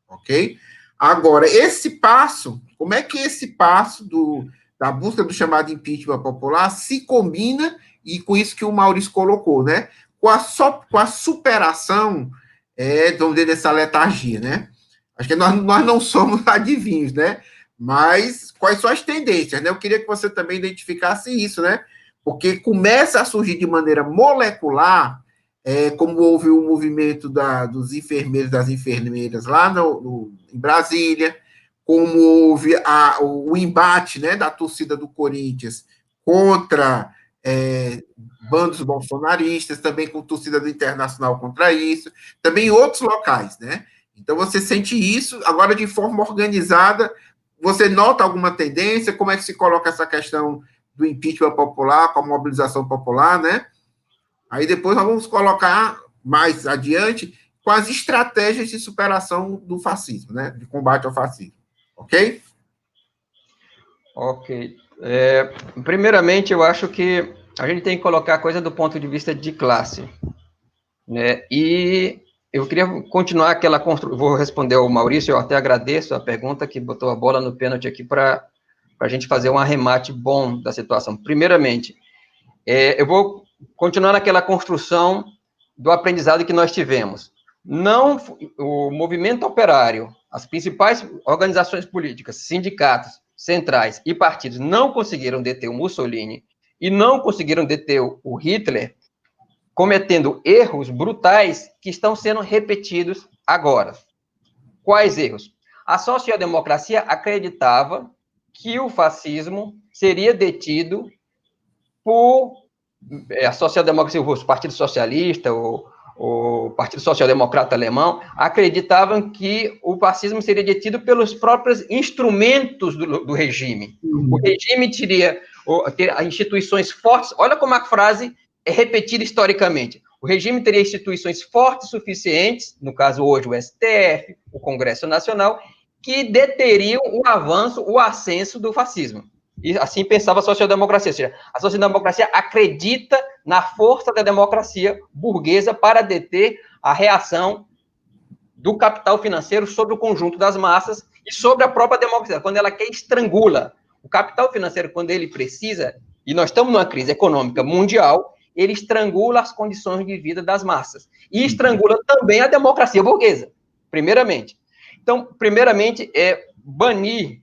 ok? Agora, esse passo, como é que esse passo da busca do chamado impeachment popular se combina, e com isso que o Maurício colocou, né? Com a superação, vamos dizer, dessa letargia, né? Acho que nós não somos adivinhos, né? mas quais são as tendências, né? Eu queria que você também identificasse isso, né? Porque começa a surgir de maneira molecular, como houve o movimento dos enfermeiros, das enfermeiras lá em Brasília, como houve o embate, né, da torcida do Corinthians contra bandos bolsonaristas, também com torcida do Internacional contra isso, também em outros locais, né? Então você sente isso, agora de forma organizada. Você nota alguma tendência? Como é que se coloca essa questão do impeachment popular, com a mobilização popular, né? Aí depois nós vamos colocar mais adiante com as estratégias de superação do fascismo, né? De combate ao fascismo. Ok? Ok. Primeiramente, eu acho que a gente tem que colocar a coisa do ponto de vista de classe, né? E eu queria continuar aquela construção. Vou responder ao Maurício, eu até agradeço a pergunta que botou a bola no pênalti aqui para a gente fazer um arremate bom da situação. Primeiramente, eu vou continuar naquela construção do aprendizado que nós tivemos. Não, o movimento operário, as principais organizações políticas, sindicatos, centrais e partidos não conseguiram deter o Mussolini e não conseguiram deter o Hitler, cometendo erros brutais que estão sendo repetidos agora. Quais erros? A social-democracia acreditava que o fascismo seria detido por a social-democracia, o Partido Socialista, o Partido Social-Democrata Alemão, acreditavam que o fascismo seria detido pelos próprios instrumentos do regime. O regime teria instituições fortes. Olha como a frase é repetida historicamente. O regime teria instituições fortes suficientes, no caso hoje o STF, o Congresso Nacional, que deteriam o avanço, o ascenso do fascismo. E assim pensava a social-democracia, ou seja, a social-democracia acredita na força da democracia burguesa para deter a reação do capital financeiro sobre o conjunto das massas e sobre a própria democracia, quando ela quer estrangula. O capital financeiro, quando ele precisa, e nós estamos numa crise econômica mundial, ele estrangula as condições de vida das massas. E estrangula também a democracia burguesa, primeiramente. Então, primeiramente, banir,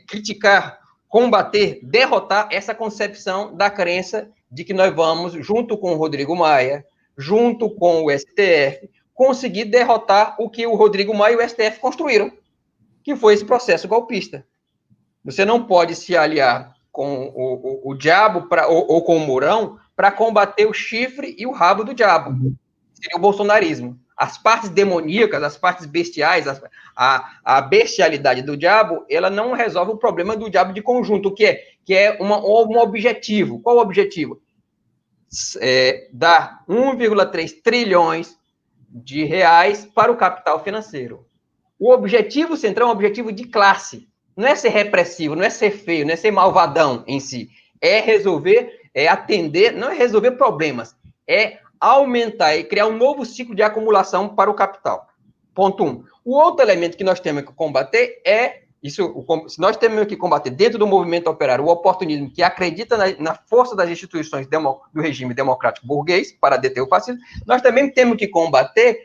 criticar, combater, derrotar essa concepção da crença de que nós vamos, junto com o Rodrigo Maia, junto com o STF, conseguir derrotar o que o Rodrigo Maia e o STF construíram, que foi esse processo golpista. Você não pode se aliar com o diabo ou com o Mourão para combater o chifre e o rabo do diabo. Seria o bolsonarismo. As partes demoníacas, as partes bestiais, a bestialidade do diabo, ela não resolve o problema do diabo de conjunto, que é um objetivo. Qual o objetivo? Dar 1,3 trilhões de reais para o capital financeiro. O objetivo central é um objetivo de classe. Não é ser repressivo, não é ser feio, não é ser malvadão em si. É resolver, atender, não é resolver problemas, é aumentar e criar um novo ciclo de acumulação para o capital. Ponto 1. O outro elemento que nós temos que combater se nós temos que combater dentro do movimento operário o oportunismo que acredita na força das instituições do regime democrático burguês para deter o fascismo, nós também temos que combater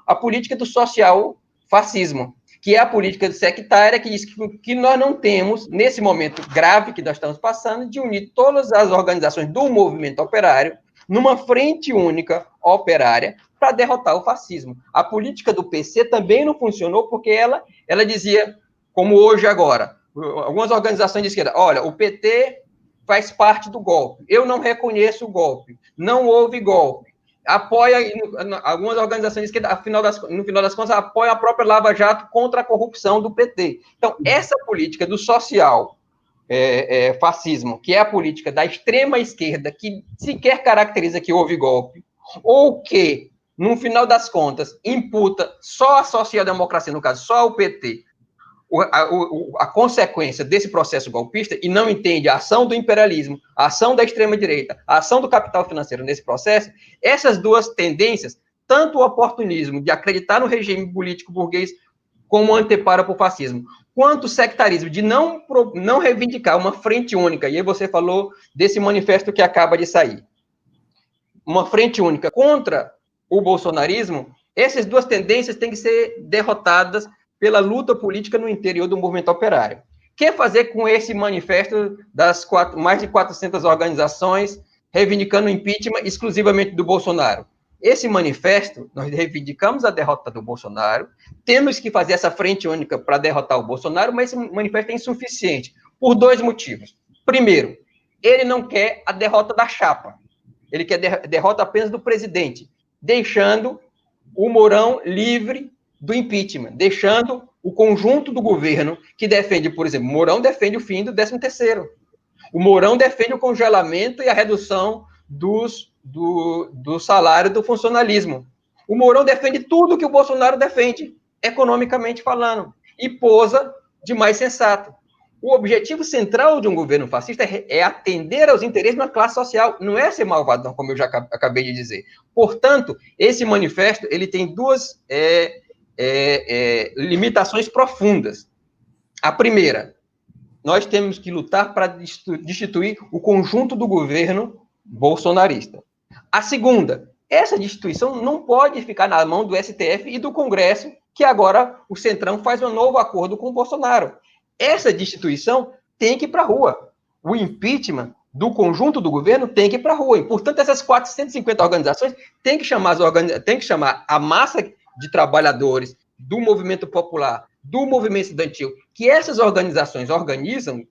a política do social-fascismo, que é a política sectária que diz que nós não temos, nesse momento grave que nós estamos passando, de unir todas as organizações do movimento operário numa frente única operária para derrotar o fascismo. A política do PC também não funcionou porque ela dizia, como hoje agora, algumas organizações de esquerda, olha, o PT faz parte do golpe, eu não reconheço o golpe, não houve golpe, apoia, algumas organizações de esquerda, no final das contas, apoia a própria Lava Jato contra a corrupção do PT. Então, essa política do social fascismo, que é a política da extrema esquerda, que sequer caracteriza que houve golpe, ou que, no final das contas, imputa só a social-democracia, no caso, só o PT, a consequência desse processo golpista e não entende a ação do imperialismo, a ação da extrema-direita, a ação do capital financeiro nesse processo, essas duas tendências, tanto o oportunismo de acreditar no regime político burguês como anteparo para o fascismo, quanto o sectarismo de não reivindicar uma frente única, e aí você falou desse manifesto que acaba de sair, uma frente única contra o bolsonarismo, essas duas tendências têm que ser derrotadas pela luta política no interior do movimento operário. Quer fazer com esse manifesto das mais de 400 organizações reivindicando o impeachment exclusivamente do Bolsonaro? Esse manifesto, nós reivindicamos a derrota do Bolsonaro, temos que fazer essa frente única para derrotar o Bolsonaro, mas esse manifesto é insuficiente, por 2 motivos. Primeiro, ele não quer a derrota da chapa, ele quer a derrota apenas do presidente, deixando o Mourão livre do impeachment, deixando o conjunto do governo que defende, por exemplo, o Mourão defende o fim do 13º. O Mourão defende o congelamento e a redução do salário do funcionalismo. O Mourão defende tudo que o Bolsonaro defende, economicamente falando, e posa de mais sensato. O objetivo central de um governo fascista é atender aos interesses de uma classe social, não é ser malvadão, como eu já acabei de dizer. Portanto, esse manifesto ele tem 2 limitações profundas. A primeira, nós temos que lutar para destituir o conjunto do governo bolsonarista. A segunda, essa destituição não pode ficar na mão do STF e do Congresso, que agora o Centrão faz um novo acordo com o Bolsonaro. Essa destituição tem que ir para a rua. O impeachment do conjunto do governo tem que ir para a rua. E, portanto, essas 450 organizações têm que chamar a massa de trabalhadores do movimento popular, do movimento estudantil, que essas organizações organizam,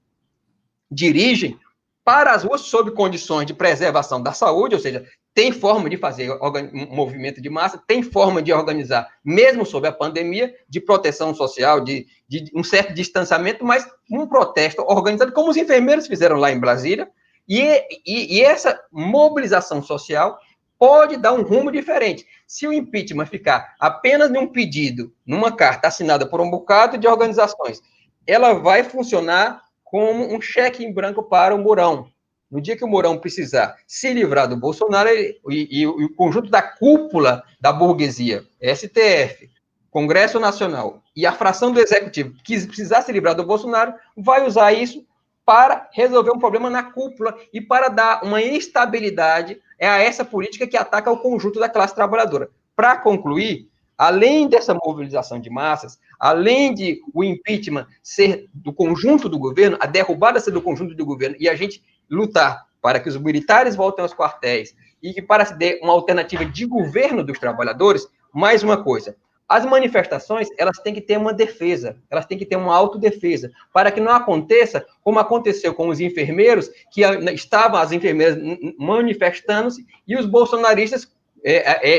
dirigem para as ruas sob condições de preservação da saúde, ou seja, tem forma de fazer um movimento de massa, tem forma de organizar, mesmo sob a pandemia, de proteção social, de um certo distanciamento, mas um protesto organizado, como os enfermeiros fizeram lá em Brasília, e essa mobilização social pode dar um rumo diferente. Se o impeachment ficar apenas num pedido, numa carta assinada por um bocado de organizações, ela vai funcionar como um cheque em branco para o Mourão. No dia que o Mourão precisar se livrar do Bolsonaro, e o conjunto da cúpula da burguesia, STF, Congresso Nacional e a fração do Executivo, que precisar se livrar do Bolsonaro, vai usar isso para resolver um problema na cúpula e para dar uma estabilidade a essa política que ataca o conjunto da classe trabalhadora. Para concluir, além dessa mobilização de massas, além de o impeachment ser do conjunto do governo, a derrubada ser do conjunto do governo, e a gente lutar para que os militares voltem aos quartéis e que para se dê uma alternativa de governo dos trabalhadores, mais uma coisa, as manifestações, elas têm que ter uma defesa, elas têm que ter uma autodefesa, para que não aconteça como aconteceu com os enfermeiros, que estavam as enfermeiras manifestando-se e os bolsonaristas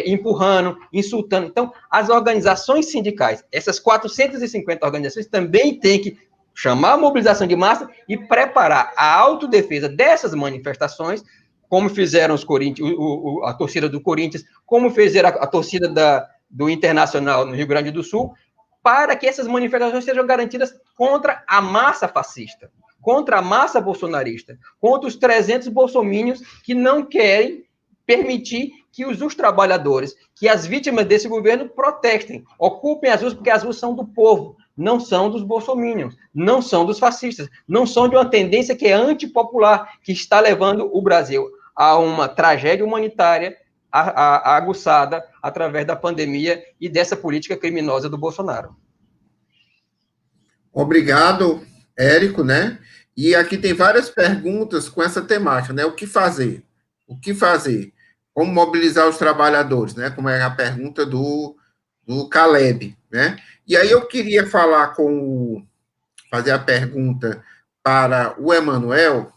empurrando, insultando. Então, as organizações sindicais, essas 450 organizações também têm que chamar a mobilização de massa e preparar a autodefesa dessas manifestações, como fizeram os Corinthians, a torcida do Corinthians, como fizeram a torcida do Internacional no Rio Grande do Sul, para que essas manifestações sejam garantidas contra a massa fascista, contra a massa bolsonarista, contra os 300 bolsomínios que não querem permitir que os trabalhadores, que as vítimas desse governo protestem, ocupem as ruas, porque as ruas são do povo, não são dos bolsominions, não são dos fascistas, não são de uma tendência que é antipopular, que está levando o Brasil a uma tragédia humanitária aguçada através da pandemia e dessa política criminosa do Bolsonaro. Obrigado, Érico, né? E aqui tem várias perguntas com essa temática, né? O que fazer? O que fazer? Como mobilizar os trabalhadores, né? Como é a pergunta do Caleb, né? E aí eu queria fazer a pergunta para o Emanuel,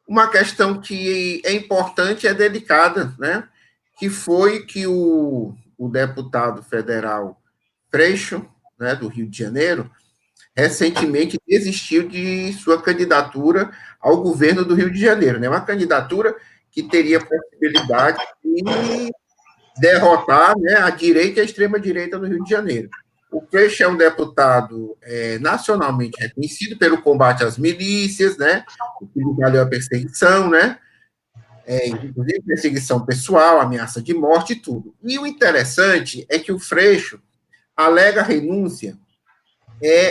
uma questão que é importante e é delicada, né? Que foi que o deputado federal Freixo, né, do Rio de Janeiro, recentemente desistiu de sua candidatura ao governo do Rio de Janeiro, né? Uma candidatura que teria possibilidade de derrotar, né, a direita e a extrema-direita no Rio de Janeiro. O Freixo é um deputado nacionalmente reconhecido pelo combate às milícias, né, o que lhe valeu a perseguição, né, inclusive perseguição pessoal, ameaça de morte e tudo. E o interessante é que o Freixo alega renúncia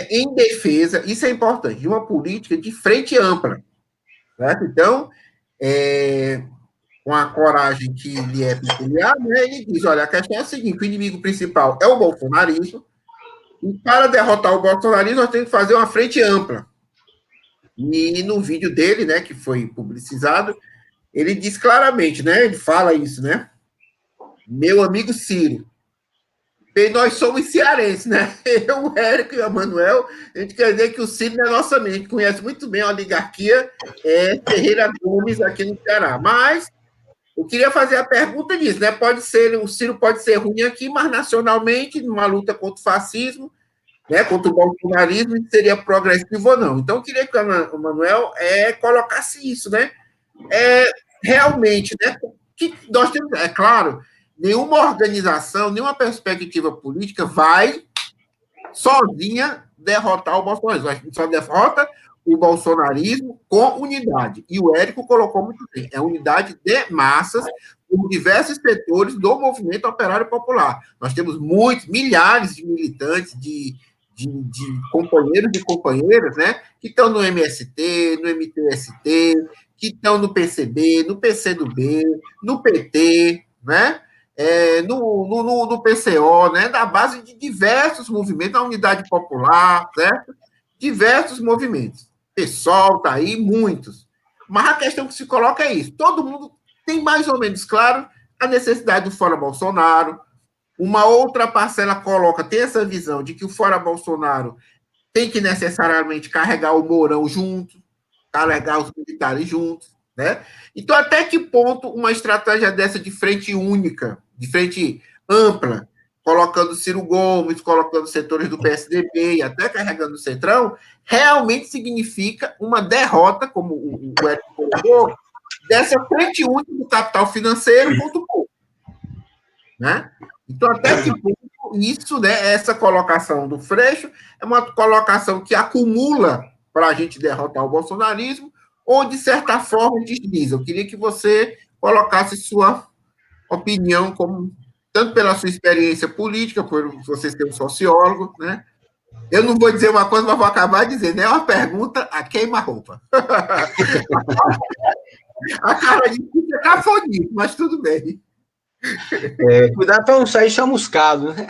em defesa, isso é importante, de uma política de frente ampla, certo? Então, com a coragem que lhe é peculiar, né, ele diz, olha, a questão é a seguinte, o inimigo principal é o bolsonarismo, E para derrotar o bolsonarismo, nós temos que fazer uma frente ampla. E no vídeo dele, né, que foi publicizado, ele diz claramente, né, ele fala isso, né? Meu amigo Ciro, e nós somos cearenses, né? Eu, o Érico e o Manuel, a gente quer dizer que o Ciro não é nosso amigo, a gente conhece muito bem a oligarquia Ferreira Gomes aqui no Ceará. Mas eu queria fazer a pergunta disso, né? Pode ser, o Ciro pode ser ruim aqui, mas nacionalmente, numa luta contra o fascismo, né, contra o bolsonarismo, seria progressivo ou não. Então, eu queria que o Manuel colocasse isso, né? Realmente, né? Que nós temos, é claro, nenhuma organização, nenhuma perspectiva política vai sozinha derrotar o bolsonarismo. A gente só derrota o bolsonarismo com unidade. E o Érico colocou muito bem. É unidade de massas por diversos setores do movimento operário popular. Nós temos muitos, milhares de militantes, de companheiros e companheiras, né, que estão no MST, no MTST, que estão no PCB, no PCdoB, no PT, né, no PCO, né, da base de diversos movimentos, a Unidade Popular, certo? Diversos movimentos. PSOL está aí, muitos. Mas a questão que se coloca é isso. Todo mundo tem mais ou menos claro a necessidade do Fora Bolsonaro. Uma outra parcela tem essa visão de que o Fora Bolsonaro tem que necessariamente carregar o Mourão junto, carregar os militares juntos, né? Então, até que ponto uma estratégia dessa de frente única, de frente ampla, colocando Ciro Gomes, colocando setores do PSDB e até carregando o Centrão, realmente significa uma derrota, como o Érico colocou, dessa frente única do capital financeiro contra o povo, né? Então, até que ponto isso, né, essa colocação do Freixo é uma colocação que acumula para a gente derrotar o bolsonarismo ou, de certa forma, desliza. Eu queria que você colocasse sua opinião, como, tanto pela sua experiência política, por você ser um sociólogo, né? Eu não vou dizer uma coisa, mas vou acabar dizendo, é uma pergunta a queima-roupa. A cara de fica cafonice, mas tudo bem. Cuidado para não sair chamuscado, né?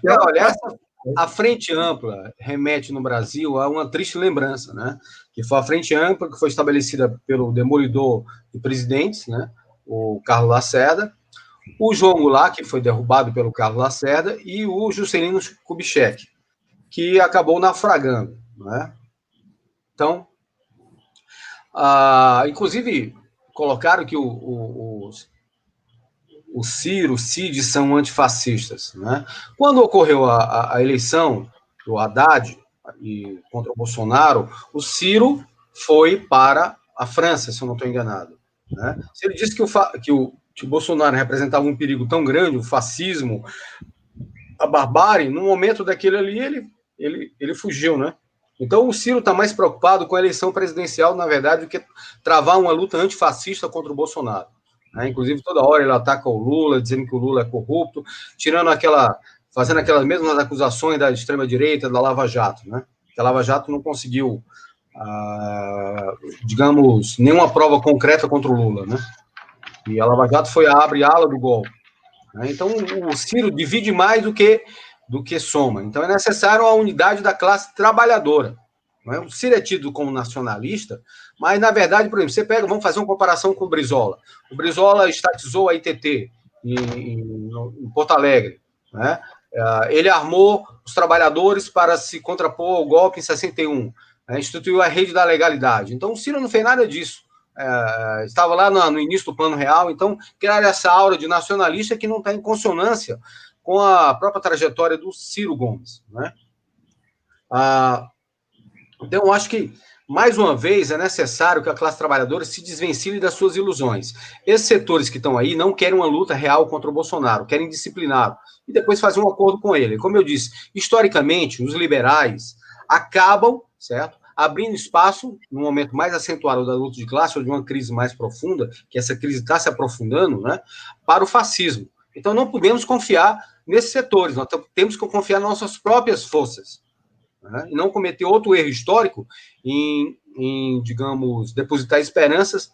Olha, a Frente Ampla remete no Brasil a uma triste lembrança, né? Que foi a Frente Ampla que foi estabelecida pelo demolidor de presidentes, né? O Carlos Lacerda, o João Goulart, que foi derrubado pelo Carlos Lacerda, e o Juscelino Kubitschek, que acabou naufragando, né? Então, inclusive, colocaram que o Ciro, o Cid são antifascistas, né? Quando ocorreu a eleição do Haddad contra o Bolsonaro, o Ciro foi para a França, se eu não estou enganado, né? Ele disse que o Bolsonaro representava um perigo tão grande, o fascismo, a barbárie, no momento daquele ali, ele fugiu, né? Então, o Ciro está mais preocupado com a eleição presidencial, na verdade, do que travar uma luta antifascista contra o Bolsonaro. Inclusive, toda hora ele ataca o Lula, dizendo que o Lula é corrupto, fazendo aquelas mesmas acusações da extrema-direita, da Lava Jato, né? Que a Lava Jato não conseguiu, digamos, nenhuma prova concreta contra o Lula, né? E a Lava Jato foi a abre-ala do golpe. Então, o Ciro divide mais do que soma. Então, é necessário a unidade da classe trabalhadora. O Ciro é tido como nacionalista, mas, na verdade, por exemplo, você pega, vamos fazer uma comparação com o Brizola. O Brizola estatizou a ITT em Porto Alegre, né? Ele armou os trabalhadores para se contrapor ao golpe em 61, né? Instituiu a rede da legalidade. Então, o Ciro não fez nada disso. Estava lá no início do Plano Real, então, criar essa aura de nacionalista que não está em consonância com a própria trajetória do Ciro Gomes, né? Então, eu acho que, mais uma vez, é necessário que a classe trabalhadora se desvencilhe das suas ilusões. Esses setores que estão aí não querem uma luta real contra o Bolsonaro, querem discipliná-lo e depois fazer um acordo com ele. Como eu disse, historicamente, os liberais acabam, certo, abrindo espaço, no momento mais acentuado da luta de classe, ou de uma crise mais profunda, que essa crise está se aprofundando, né, para o fascismo. Então, não podemos confiar nesses setores, nós temos que confiar nas nossas próprias forças, né, e não cometer outro erro histórico em, digamos, depositar esperanças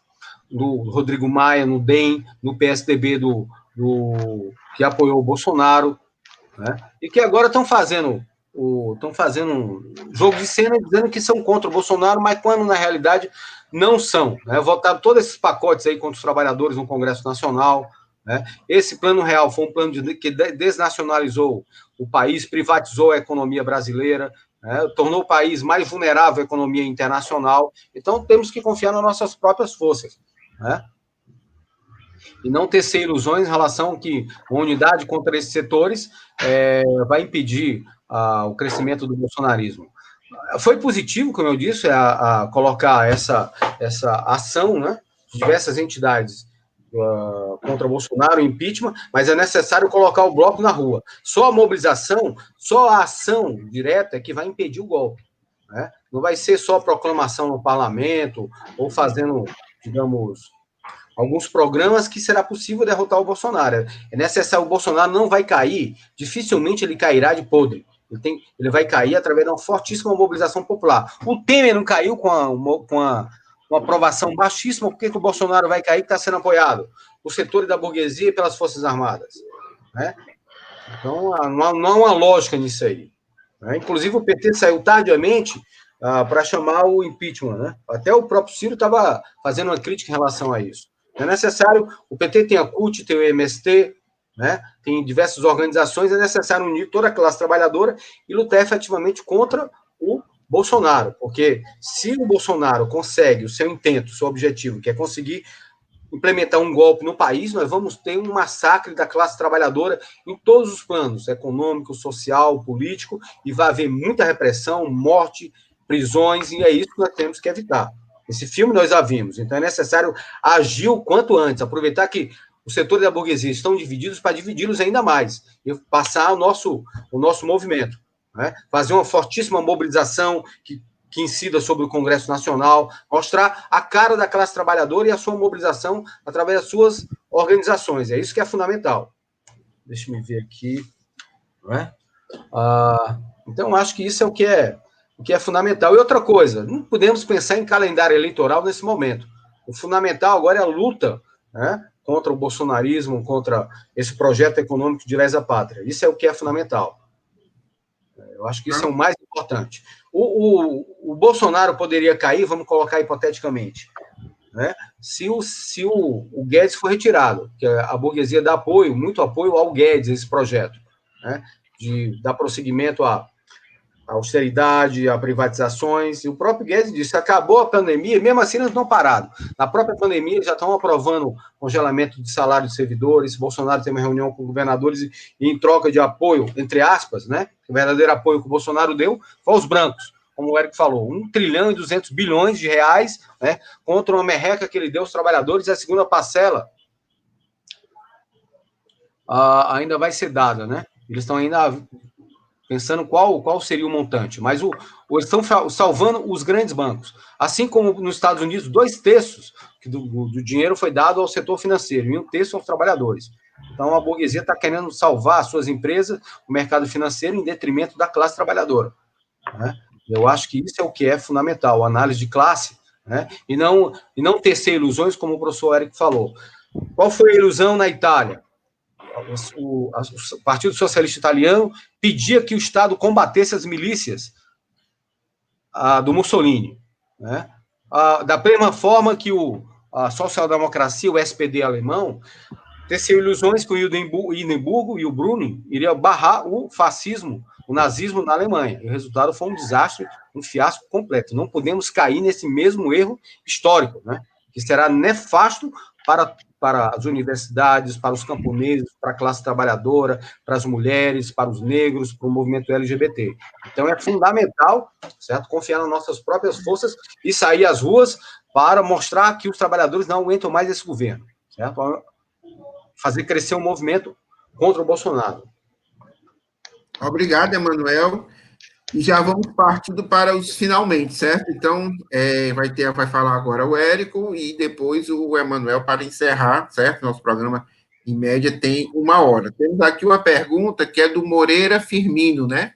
no Rodrigo Maia, no DEM, no PSDB que apoiou o Bolsonaro, né? E que agora estão fazendo um jogo de cena dizendo que são contra o Bolsonaro, mas quando na realidade não são, né? Votaram todos esses pacotes aí contra os trabalhadores no Congresso Nacional, né? Esse plano real foi um plano que desnacionalizou o país, privatizou a economia brasileira, né? Tornou o país mais vulnerável à economia internacional. Então temos que confiar nas nossas próprias forças, né? E não tecer ilusões em relação a que uma unidade contra esses setores vai impedir o crescimento do bolsonarismo. Foi positivo, como eu disse, a colocar essa ação, né, de diversas entidades contra o Bolsonaro, impeachment, mas é necessário colocar o bloco na rua. Só a mobilização, só a ação direta é que vai impedir o golpe, né? Não vai ser só proclamação no parlamento ou fazendo, digamos, alguns programas que será possível derrotar o Bolsonaro. É necessário, o Bolsonaro não vai cair, dificilmente ele cairá de podre. Ele vai cair através de uma fortíssima mobilização popular. O Temer não caiu com uma aprovação baixíssima, por que o Bolsonaro vai cair que está sendo apoiado? Os setores da burguesia e pelas Forças Armadas, né? Então, não há uma lógica nisso aí, né? Inclusive, o PT saiu tardiamente para chamar o impeachment, né? Até o próprio Ciro estava fazendo uma crítica em relação a isso. É necessário, o PT tem a CUT, tem o MST, né? Tem diversas organizações, é necessário unir toda a classe trabalhadora e lutar efetivamente contra o Bolsonaro, porque se o Bolsonaro consegue o seu intento, o seu objetivo, que é conseguir implementar um golpe no país, nós vamos ter um massacre da classe trabalhadora em todos os planos, econômico, social, político, e vai haver muita repressão, morte, prisões, e é isso que nós temos que evitar. Esse filme nós já vimos, então é necessário agir o quanto antes, aproveitar que os setores da burguesia estão divididos para dividi-los ainda mais, e passar o nosso movimento, né? Fazer uma fortíssima mobilização que incida sobre o Congresso Nacional, mostrar a cara da classe trabalhadora e a sua mobilização através das suas organizações. É isso que é fundamental. Deixa eu ver aqui. Não é? Então, acho que isso é o que é fundamental. E outra coisa, não podemos pensar em calendário eleitoral nesse momento. O fundamental agora é a luta, né, contra o bolsonarismo, contra esse projeto econômico de lesa pátria. Isso é o que é fundamental. Eu acho que isso é o mais importante. O Bolsonaro poderia cair, vamos colocar hipoteticamente, né? Se o Guedes for retirado, que a burguesia dá apoio, muito apoio ao Guedes, esse projeto, né? De dar prosseguimento à austeridade, a privatizações, e o próprio Guedes disse, acabou a pandemia, mesmo assim eles não pararam. Na própria pandemia já estão aprovando congelamento de salário de servidores, Bolsonaro tem uma reunião com governadores e em troca de apoio, entre aspas, né, o verdadeiro apoio que o Bolsonaro deu foi aos brancos, como o Érico falou, 1 trilhão e 200 bilhões de reais, né, contra uma merreca que ele deu aos trabalhadores, e a segunda parcela ainda vai ser dada, né, eles estão ainda pensando qual seria o montante, mas eles estão salvando os grandes bancos. Assim como nos Estados Unidos, 2/3 do dinheiro foi dado ao setor financeiro e 1/3 aos trabalhadores. Então, a burguesia está querendo salvar as suas empresas, o mercado financeiro, em detrimento da classe trabalhadora, né? Eu acho que isso é o que é fundamental, a análise de classe, né? E não tecer ilusões, como o professor Érico falou. Qual foi a ilusão na Itália? O Partido Socialista Italiano pedia que o Estado combatesse as milícias do Mussolini, né? Da mesma forma que a social-democracia, o SPD alemão, teceu ilusões que o Hindenburgo e o Brüning iriam barrar o fascismo, o nazismo na Alemanha. E o resultado foi um desastre, um fiasco completo. Não podemos cair nesse mesmo erro histórico, né? Que será nefasto para as universidades, para os camponeses, para a classe trabalhadora, para as mulheres, para os negros, para o movimento LGBT. Então, é fundamental, certo, confiar nas nossas próprias forças e sair às ruas para mostrar que os trabalhadores não aguentam mais esse governo, certo? Fazer crescer um movimento contra o Bolsonaro. Obrigado, Emanuel. E já vamos partindo para os finalmente, certo? Então, vai falar agora o Érico e depois o Emanuel para encerrar, certo? Nosso programa, em média, tem 1 hora. Temos aqui uma pergunta que é do Moreira Firmino, né?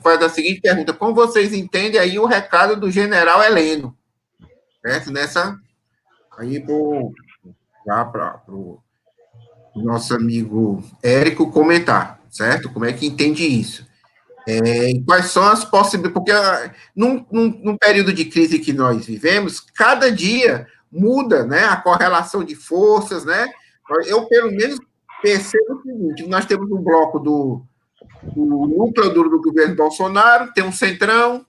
Faz a seguinte pergunta: como vocês entendem aí o recado do general Heleno? Certo? Aí, para o nosso amigo Érico comentar. certo? Como é que entende isso? Quais são as possibilidades? Porque num período de crise que nós vivemos, cada dia muda, né, a correlação de forças, né? Eu, pelo menos, percebo o seguinte: nós temos um bloco do núcleo do governo Bolsonaro, tem um centrão,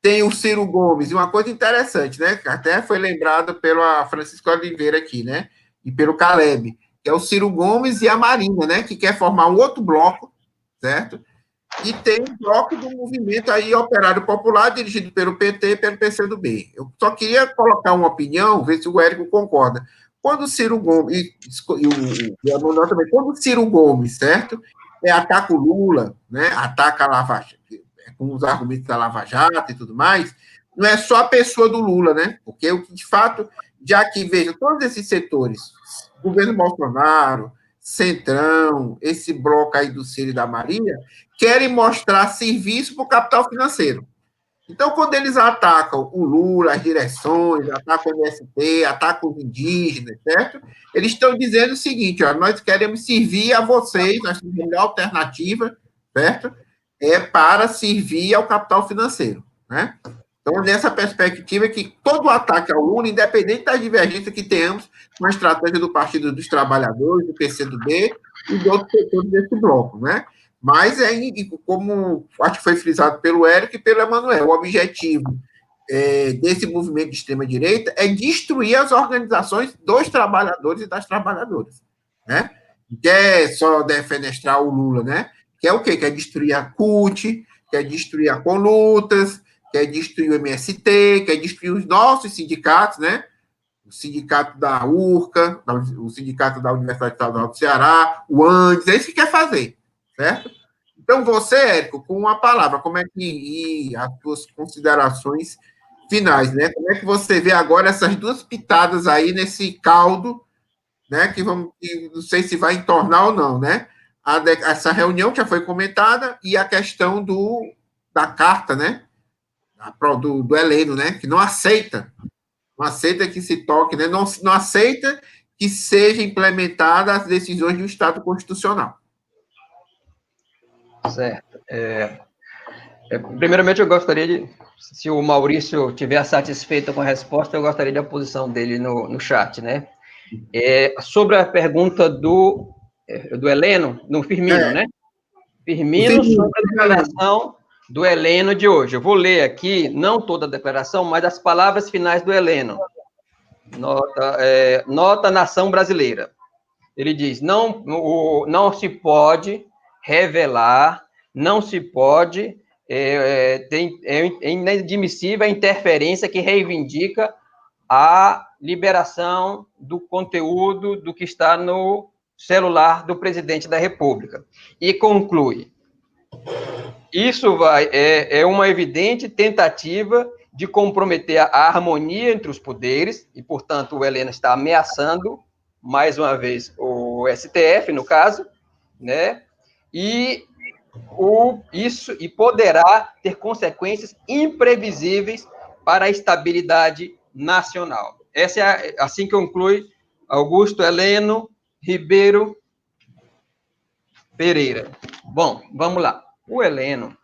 tem o Ciro Gomes, e uma coisa interessante, né, que até foi lembrada pela Francisco Oliveira aqui, né, e pelo Caleb, que é o Ciro Gomes e a Marina, né, que quer formar um outro bloco, certo? E tem um bloco do movimento aí Operário Popular, dirigido pelo PT e pelo PCdoB. Eu só queria colocar uma opinião, ver se o Érico concorda. Quando o Ciro Gomes, e a Manuel também, quando o Ciro Gomes, certo? Ataca o Lula, né? Ataca a Lava Jato, com os argumentos da Lava Jato e tudo mais, não é só a pessoa do Lula, né? Porque, de fato, já que, veja, todos esses setores, governo Bolsonaro, Centrão, esse bloco aí do Ciro e da Maria, querem mostrar serviço para o capital financeiro. Então, quando eles atacam o Lula, as direções, atacam o MST, atacam os indígenas, certo? Eles estão dizendo o seguinte, ó, nós queremos servir a vocês, nós temos uma alternativa, certo? Para servir ao capital financeiro, né? Então, nessa perspectiva que todo ataque ao Lula, independente da divergência que tenhamos com a estratégia do Partido dos Trabalhadores, do PCdoB e de outros setores desse bloco, né? Mas, como acho que foi frisado pelo Érico e pelo Emanuel, o objetivo desse movimento de extrema-direita é destruir as organizações dos trabalhadores e das trabalhadoras, né? Quer só defenestrar o Lula, né? Quer o quê? Quer destruir a CUT, quer destruir a Colutas, quer destruir o MST, quer destruir os nossos sindicatos, né? O sindicato da URCA, o sindicato da Universidade Estadual do Ceará, o ANDES, é isso que quer fazer, certo? Então, você, Érico, com uma palavra, como é que as suas considerações finais, né? Como é que você vê agora essas duas pitadas aí nesse caldo, né? Que não sei se vai entornar ou não, né? Essa reunião que já foi comentada e a questão da carta, né? Do Heleno, né? Que não aceita que se toque, né? Não aceita que seja implementada as decisões do Estado Constitucional. Certo. Primeiramente, eu gostaria de, se o Maurício estiver satisfeito com a resposta, eu gostaria da posição dele no chat, né? Sobre a pergunta do Heleno, no Firmino, né? Firmino, sobre a declaração do Heleno de hoje. Eu vou ler aqui, não toda a declaração, mas as palavras finais do Heleno. Nota Nação Brasileira. Ele diz, não se pode revelar, não se pode, é inadmissível a interferência que reivindica a liberação do conteúdo do que está no celular do presidente da República. E conclui, isso é uma evidente tentativa de comprometer a harmonia entre os poderes, e, portanto, o Heleno está ameaçando, mais uma vez, o STF, no caso, né? E poderá ter consequências imprevisíveis para a estabilidade nacional. Essa assim que conclui Augusto Heleno Ribeiro Pereira. Bom, vamos lá. O Heleno,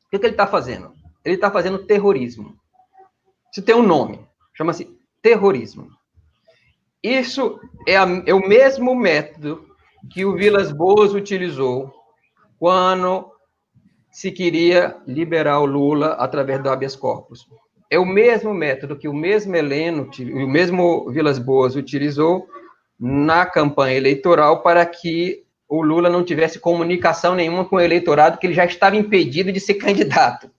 o que ele está fazendo? Ele está fazendo terrorismo. Isso tem um nome, chama-se terrorismo. Isso é o mesmo método que o Vilas Boas utilizou quando se queria liberar o Lula através do habeas corpus. É o mesmo método que o mesmo Heleno, o mesmo Vilas Boas utilizou na campanha eleitoral para que o Lula não tivesse comunicação nenhuma com o eleitorado, que ele já estava impedido de ser candidato.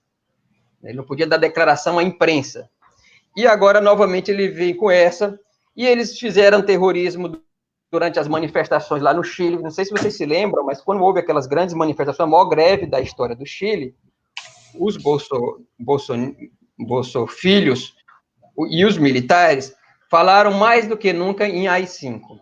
Ele não podia dar declaração à imprensa. E agora, novamente, ele vem com essa, e eles fizeram terrorismo durante as manifestações lá no Chile. Não sei se vocês se lembram, mas quando houve aquelas grandes manifestações, a maior greve da história do Chile, os bolsofilhos e os militares falaram mais do que nunca em AI-5.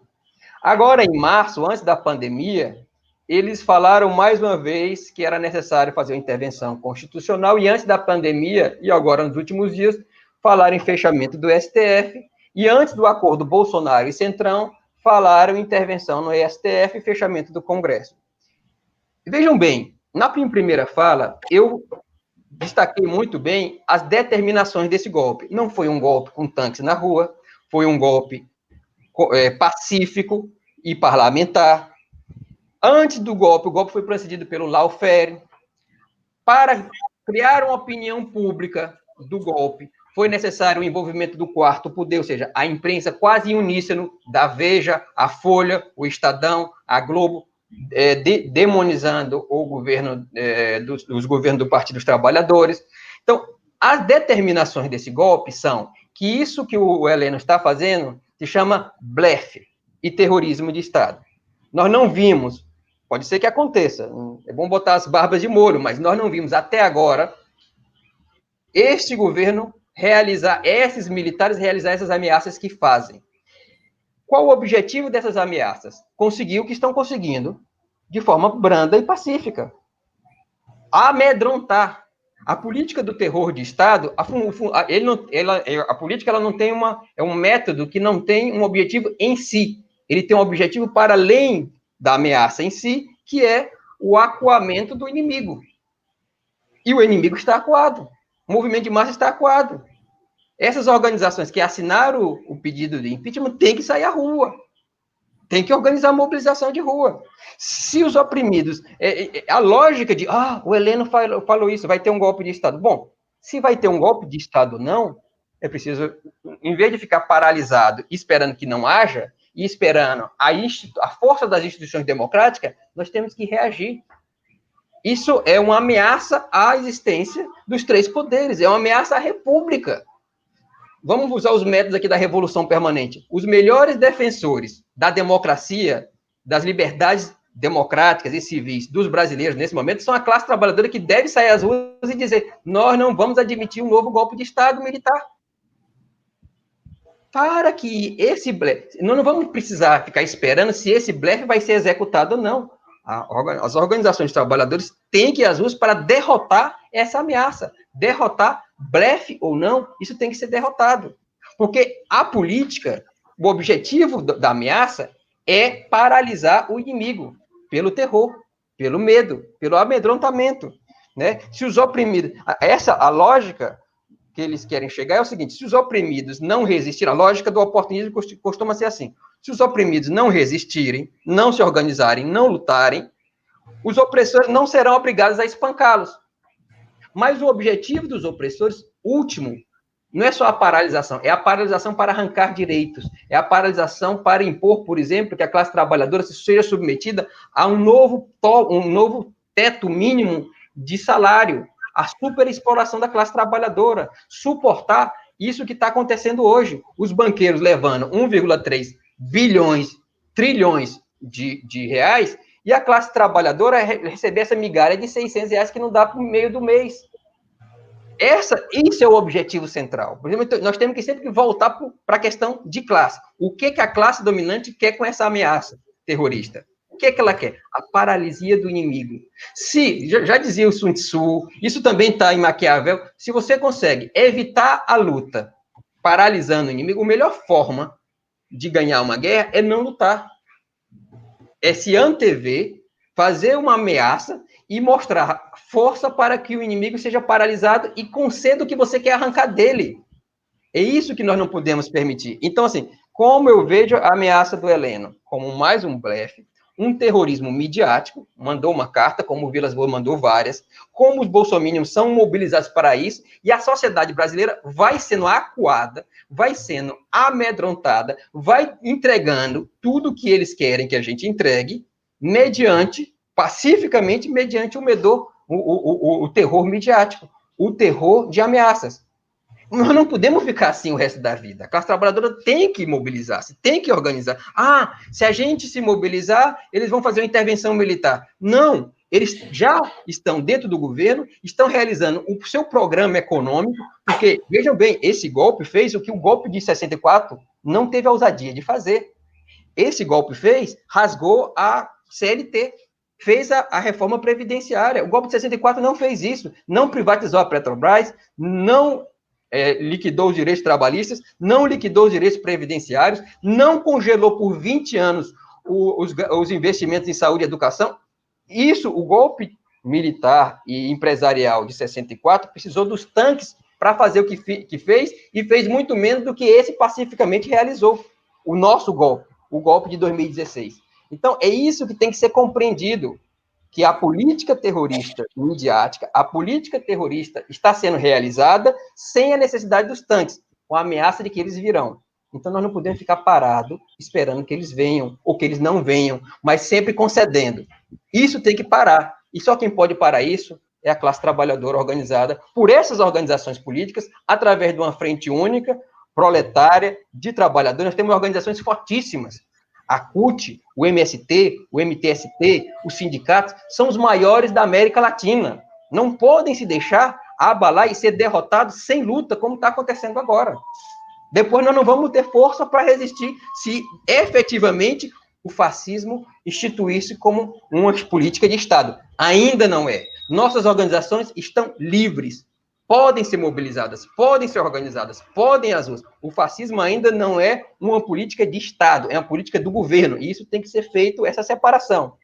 Agora, em março, antes da pandemia, eles falaram mais uma vez que era necessário fazer uma intervenção constitucional, e antes da pandemia, e agora nos últimos dias, falaram em fechamento do STF, e antes do acordo Bolsonaro e Centrão, falaram em intervenção no STF e fechamento do Congresso. Vejam bem, na primeira fala, eu destaquei muito bem as determinações desse golpe. Não foi um golpe com tanques na rua, foi um golpe pacífico e parlamentar. Antes do golpe, o golpe foi precedido pelo lawfare. Para criar uma opinião pública do golpe, foi necessário o envolvimento do quarto poder, ou seja, a imprensa quase em uníssono, da Veja, a Folha, o Estadão, a Globo, demonizando o governo, os governos do Partido dos Trabalhadores. Então, as determinações desse golpe são que isso que o Heleno está fazendo se chama blefe e terrorismo de Estado. Nós não vimos, pode ser que aconteça, é bom botar as barbas de molho, mas nós não vimos até agora este governo esses militares realizar essas ameaças que fazem. Qual o objetivo dessas ameaças? Conseguir o que estão conseguindo de forma branda e pacífica. Amedrontar. A política do terror de Estado, a política ela não tem um método que não tem um objetivo em si. Ele tem um objetivo para além da ameaça em si, que é o acuamento do inimigo. E o inimigo está acuado. O movimento de massa está acuado. Essas organizações que assinaram o pedido de impeachment têm que sair à rua. Tem que organizar mobilização de rua. Se os oprimidos... a lógica de... o Heleno falou isso, vai ter um golpe de Estado. Bom, se vai ter um golpe de Estado ou não, é preciso, em vez de ficar paralisado esperando que não haja, e esperando a força das instituições democráticas, nós temos que reagir. Isso é uma ameaça à existência dos três poderes, é uma ameaça à república. Vamos usar os métodos aqui da Revolução Permanente. Os melhores defensores da democracia, das liberdades democráticas e civis dos brasileiros nesse momento são a classe trabalhadora que deve sair às ruas e dizer: nós não vamos admitir um novo golpe de Estado militar. Para que esse blefe... Nós não vamos precisar ficar esperando se esse blefe vai ser executado ou não. As organizações de trabalhadores têm que ir às ruas para derrotar essa ameaça. Derrotar, blefe ou não, isso tem que ser derrotado. Porque a política, o objetivo da ameaça é paralisar o inimigo pelo terror, pelo medo, pelo amedrontamento, né? Se os oprimidos... a lógica que eles querem chegar é o seguinte: se os oprimidos não resistirem, a lógica do oportunismo costuma ser assim, se os oprimidos não resistirem, não se organizarem, não lutarem, os opressores não serão obrigados a espancá-los. Mas o objetivo dos opressores, último, não é só a paralisação, é a paralisação para arrancar direitos, é a paralisação para impor, por exemplo, que a classe trabalhadora seja submetida a um novo teto mínimo de salário, a superexploração da classe trabalhadora, suportar isso que está acontecendo hoje. Os banqueiros levando 1,3 trilhões de reais, e a classe trabalhadora receber essa migalha de 600 reais que não dá para o meio do mês. Esse é o objetivo central. Por exemplo, nós temos que sempre voltar para a questão de classe. O que a classe dominante quer com essa ameaça terrorista? O que ela quer? A paralisia do inimigo. Já dizia o Sun Tzu, isso também está em Maquiavel, se você consegue evitar a luta paralisando o inimigo, a melhor forma de ganhar uma guerra é não lutar. É se antever, fazer uma ameaça e mostrar força para que o inimigo seja paralisado e conceda o que você quer arrancar dele. É isso que nós não podemos permitir. Então, assim, como eu vejo a ameaça do Heleno? Como mais um blefe, um terrorismo midiático, mandou uma carta, como o Vilas Boas mandou várias, como os bolsominions são mobilizados para isso, e a sociedade brasileira vai sendo acuada, vai sendo amedrontada, vai entregando tudo que eles querem que a gente entregue, pacificamente, mediante o terror midiático, o terror de ameaças. Nós não podemos ficar assim o resto da vida. A classe trabalhadora tem que mobilizar-se, tem que organizar. Se a gente se mobilizar, eles vão fazer uma intervenção militar. Não, eles já estão dentro do governo, estão realizando o seu programa econômico, porque, vejam bem, esse golpe fez o que o golpe de 64 não teve a ousadia de fazer. Esse golpe rasgou a CLT, fez a reforma previdenciária. O golpe de 64 não fez isso, não privatizou a Petrobras, não liquidou os direitos trabalhistas, não liquidou os direitos previdenciários, não congelou por 20 anos os investimentos em saúde e educação. Isso, o golpe militar e empresarial de 64 precisou dos tanques para fazer o que fez, e fez muito menos do que esse pacificamente realizou, o nosso golpe, o golpe de 2016. Então, é isso que tem que ser compreendido, que a política terrorista midiática, a política terrorista está sendo realizada sem a necessidade dos tanques, com a ameaça de que eles virão. Então, nós não podemos ficar parados esperando que eles venham, ou que eles não venham, mas sempre concedendo. Isso tem que parar. E só quem pode parar isso é a classe trabalhadora organizada por essas organizações políticas, através de uma frente única, proletária, de trabalhadores. Nós temos organizações fortíssimas. A CUT, o MST, o MTST, os sindicatos, são os maiores da América Latina. Não podem se deixar abalar e ser derrotados sem luta, como está acontecendo agora. Depois nós não vamos ter força para resistir se efetivamente o fascismo instituísse como uma política de Estado. Ainda não é. Nossas organizações estão livres, podem ser mobilizadas, podem ser organizadas, podem ir às ruas. O fascismo ainda não é uma política de Estado, é uma política do governo, e isso tem que ser feito, essa separação.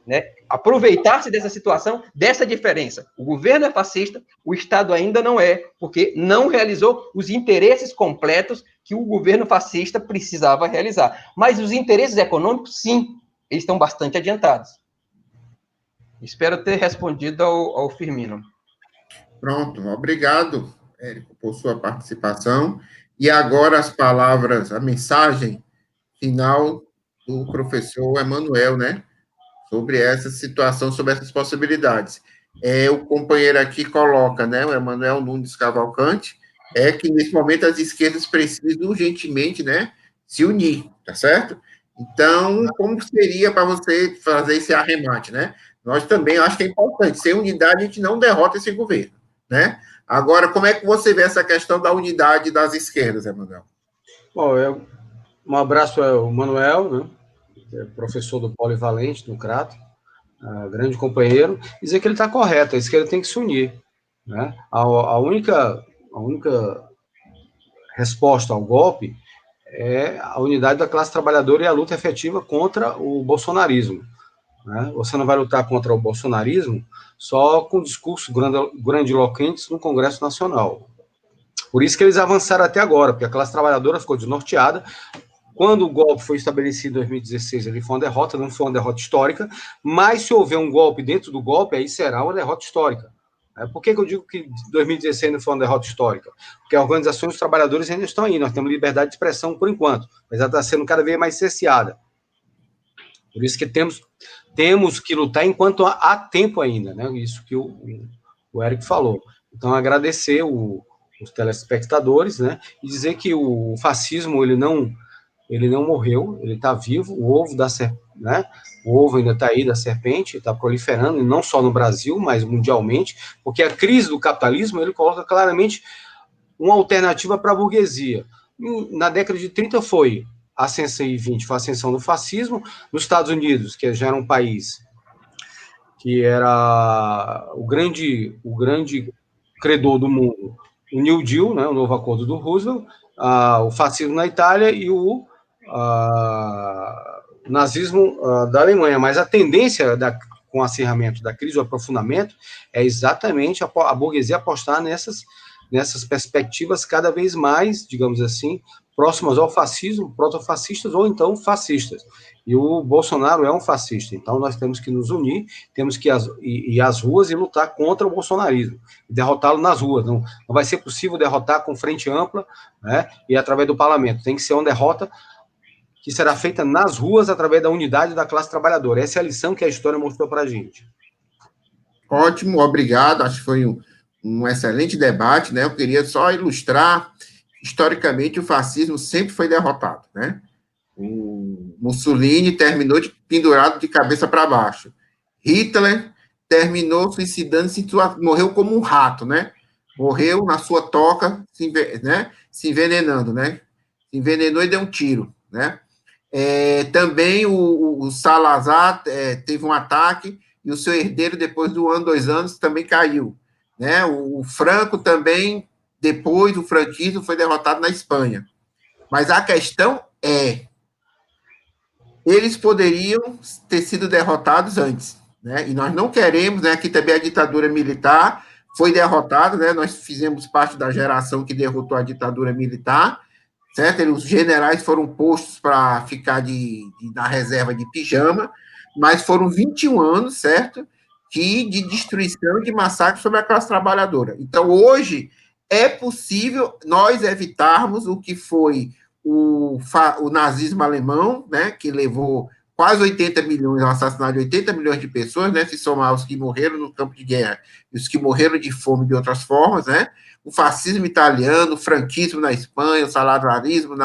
Né? Aproveitar-se dessa situação, dessa diferença. O governo é fascista, o Estado ainda não é, porque não realizou os interesses completos que o governo fascista precisava realizar. Mas os interesses econômicos, sim, eles estão bastante adiantados. Espero ter respondido ao Firmino. Pronto, obrigado, Érico, por sua participação. E agora as palavras, a mensagem final do professor Emanuel, né? Sobre essa situação, sobre essas possibilidades. O companheiro aqui coloca, né, o Emanuel Nunes Cavalcante, que nesse momento as esquerdas precisam urgentemente, né, se unir, tá certo? Então, como seria para você fazer esse arremate, né? Nós também, acho que é importante, sem unidade a gente não derrota esse governo, né? Agora, como é que você vê essa questão da unidade das esquerdas, Emanuel? Bom, um abraço ao Manuel, né? Professor do Polivalente, no Crato, grande companheiro, dizer que ele está correto, a esquerda tem que se unir. Né? A única resposta ao golpe é a unidade da classe trabalhadora e a luta efetiva contra o bolsonarismo. Né? Você não vai lutar contra o bolsonarismo só com discursos grandiloquentes no Congresso Nacional. Por isso que eles avançaram até agora, porque a classe trabalhadora ficou desnorteada. Quando o golpe foi estabelecido em 2016, ele foi uma derrota, não foi uma derrota histórica, mas se houver um golpe dentro do golpe, aí será uma derrota histórica. Por que eu digo que 2016 não foi uma derrota histórica? Porque as organizações dos trabalhadores ainda estão aí, nós temos liberdade de expressão por enquanto, mas ela está sendo cada vez mais cerceada. Por isso que temos que lutar enquanto há tempo ainda, né? Isso que o Érico falou. Então, agradecer os telespectadores, né? E dizer que o fascismo, ele não morreu, ele está vivo, o ovo né? O ovo ainda está aí da serpente, está proliferando, e não só no Brasil, mas mundialmente, porque a crise do capitalismo, ele coloca claramente uma alternativa para a burguesia. Na década de 30 foi a ascensão, e 20 foi a ascensão do fascismo. Nos Estados Unidos, que já era um país que era o grande credor do mundo, o New Deal, né, o novo acordo do Roosevelt, o fascismo na Itália e o nazismo da Alemanha, mas a tendência com o acirramento da crise, o aprofundamento, é exatamente a burguesia apostar nessas perspectivas cada vez mais, digamos assim, próximas ao fascismo, protofascistas ou então fascistas. E o Bolsonaro é um fascista, então nós temos que nos unir, temos que ir às ruas e lutar contra o bolsonarismo, derrotá-lo nas ruas. Não vai ser possível derrotar com frente ampla, né, e através do parlamento. Tem que ser uma derrota que será feita nas ruas através da unidade da classe trabalhadora. Essa é a lição que a história mostrou para a gente. Ótimo, obrigado. Acho que foi um excelente debate, né? Eu queria só ilustrar, historicamente, o fascismo sempre foi derrotado, né? O Mussolini terminou pendurado de cabeça para baixo. Hitler terminou suicidando-se, morreu como um rato, né? Morreu na sua toca, se envenenando, né? Se envenenou e deu um tiro, né? Também o Salazar teve um ataque e o seu herdeiro, depois do ano, 2 anos, também caiu, né? O Franco também, depois do franquismo, foi derrotado na Espanha. Mas a questão eles poderiam ter sido derrotados antes, né? E nós não queremos, né? Aqui também a ditadura militar foi derrotada, né? Nós fizemos parte da geração que derrotou a ditadura militar, certo? Os generais foram postos para ficar na reserva de pijama, mas foram 21 anos, certo? De destruição, de massacre sobre a classe trabalhadora. Então, hoje, é possível nós evitarmos o que foi o nazismo alemão, né? Que levou quase 80 milhões, o assassinato de 80 milhões de pessoas, né? Se somar os que morreram no campo de guerra e os que morreram de fome de outras formas, né? O fascismo italiano, o franquismo na Espanha, o saladarismo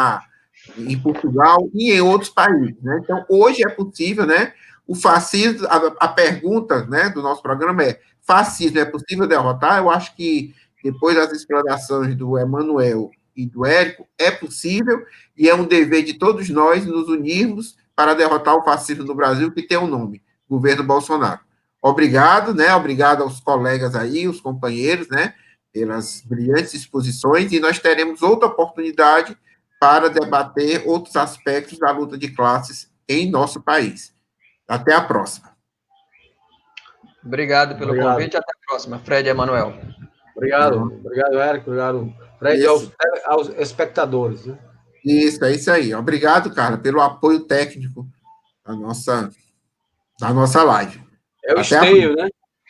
em Portugal e em outros países, né? Então, hoje é possível, né? O fascismo, a pergunta, né, do nosso programa é: fascismo é possível derrotar? Eu acho que depois das explanações do Emanuel e do Érico, é possível e é um dever de todos nós nos unirmos para derrotar o fascismo no Brasil, que tem um nome: governo Bolsonaro. Obrigado, né? Obrigado aos colegas aí, os companheiros, né? Pelas brilhantes exposições, e nós teremos outra oportunidade para debater outros aspectos da luta de classes em nosso país. Até a próxima. Obrigado pelo convite, até a próxima. Fred e Emanuel. Obrigado, Érico, obrigado, Fred, e aos espectadores, né? Isso, é isso aí. Obrigado, cara, pelo apoio técnico da nossa live. É o esteio, né?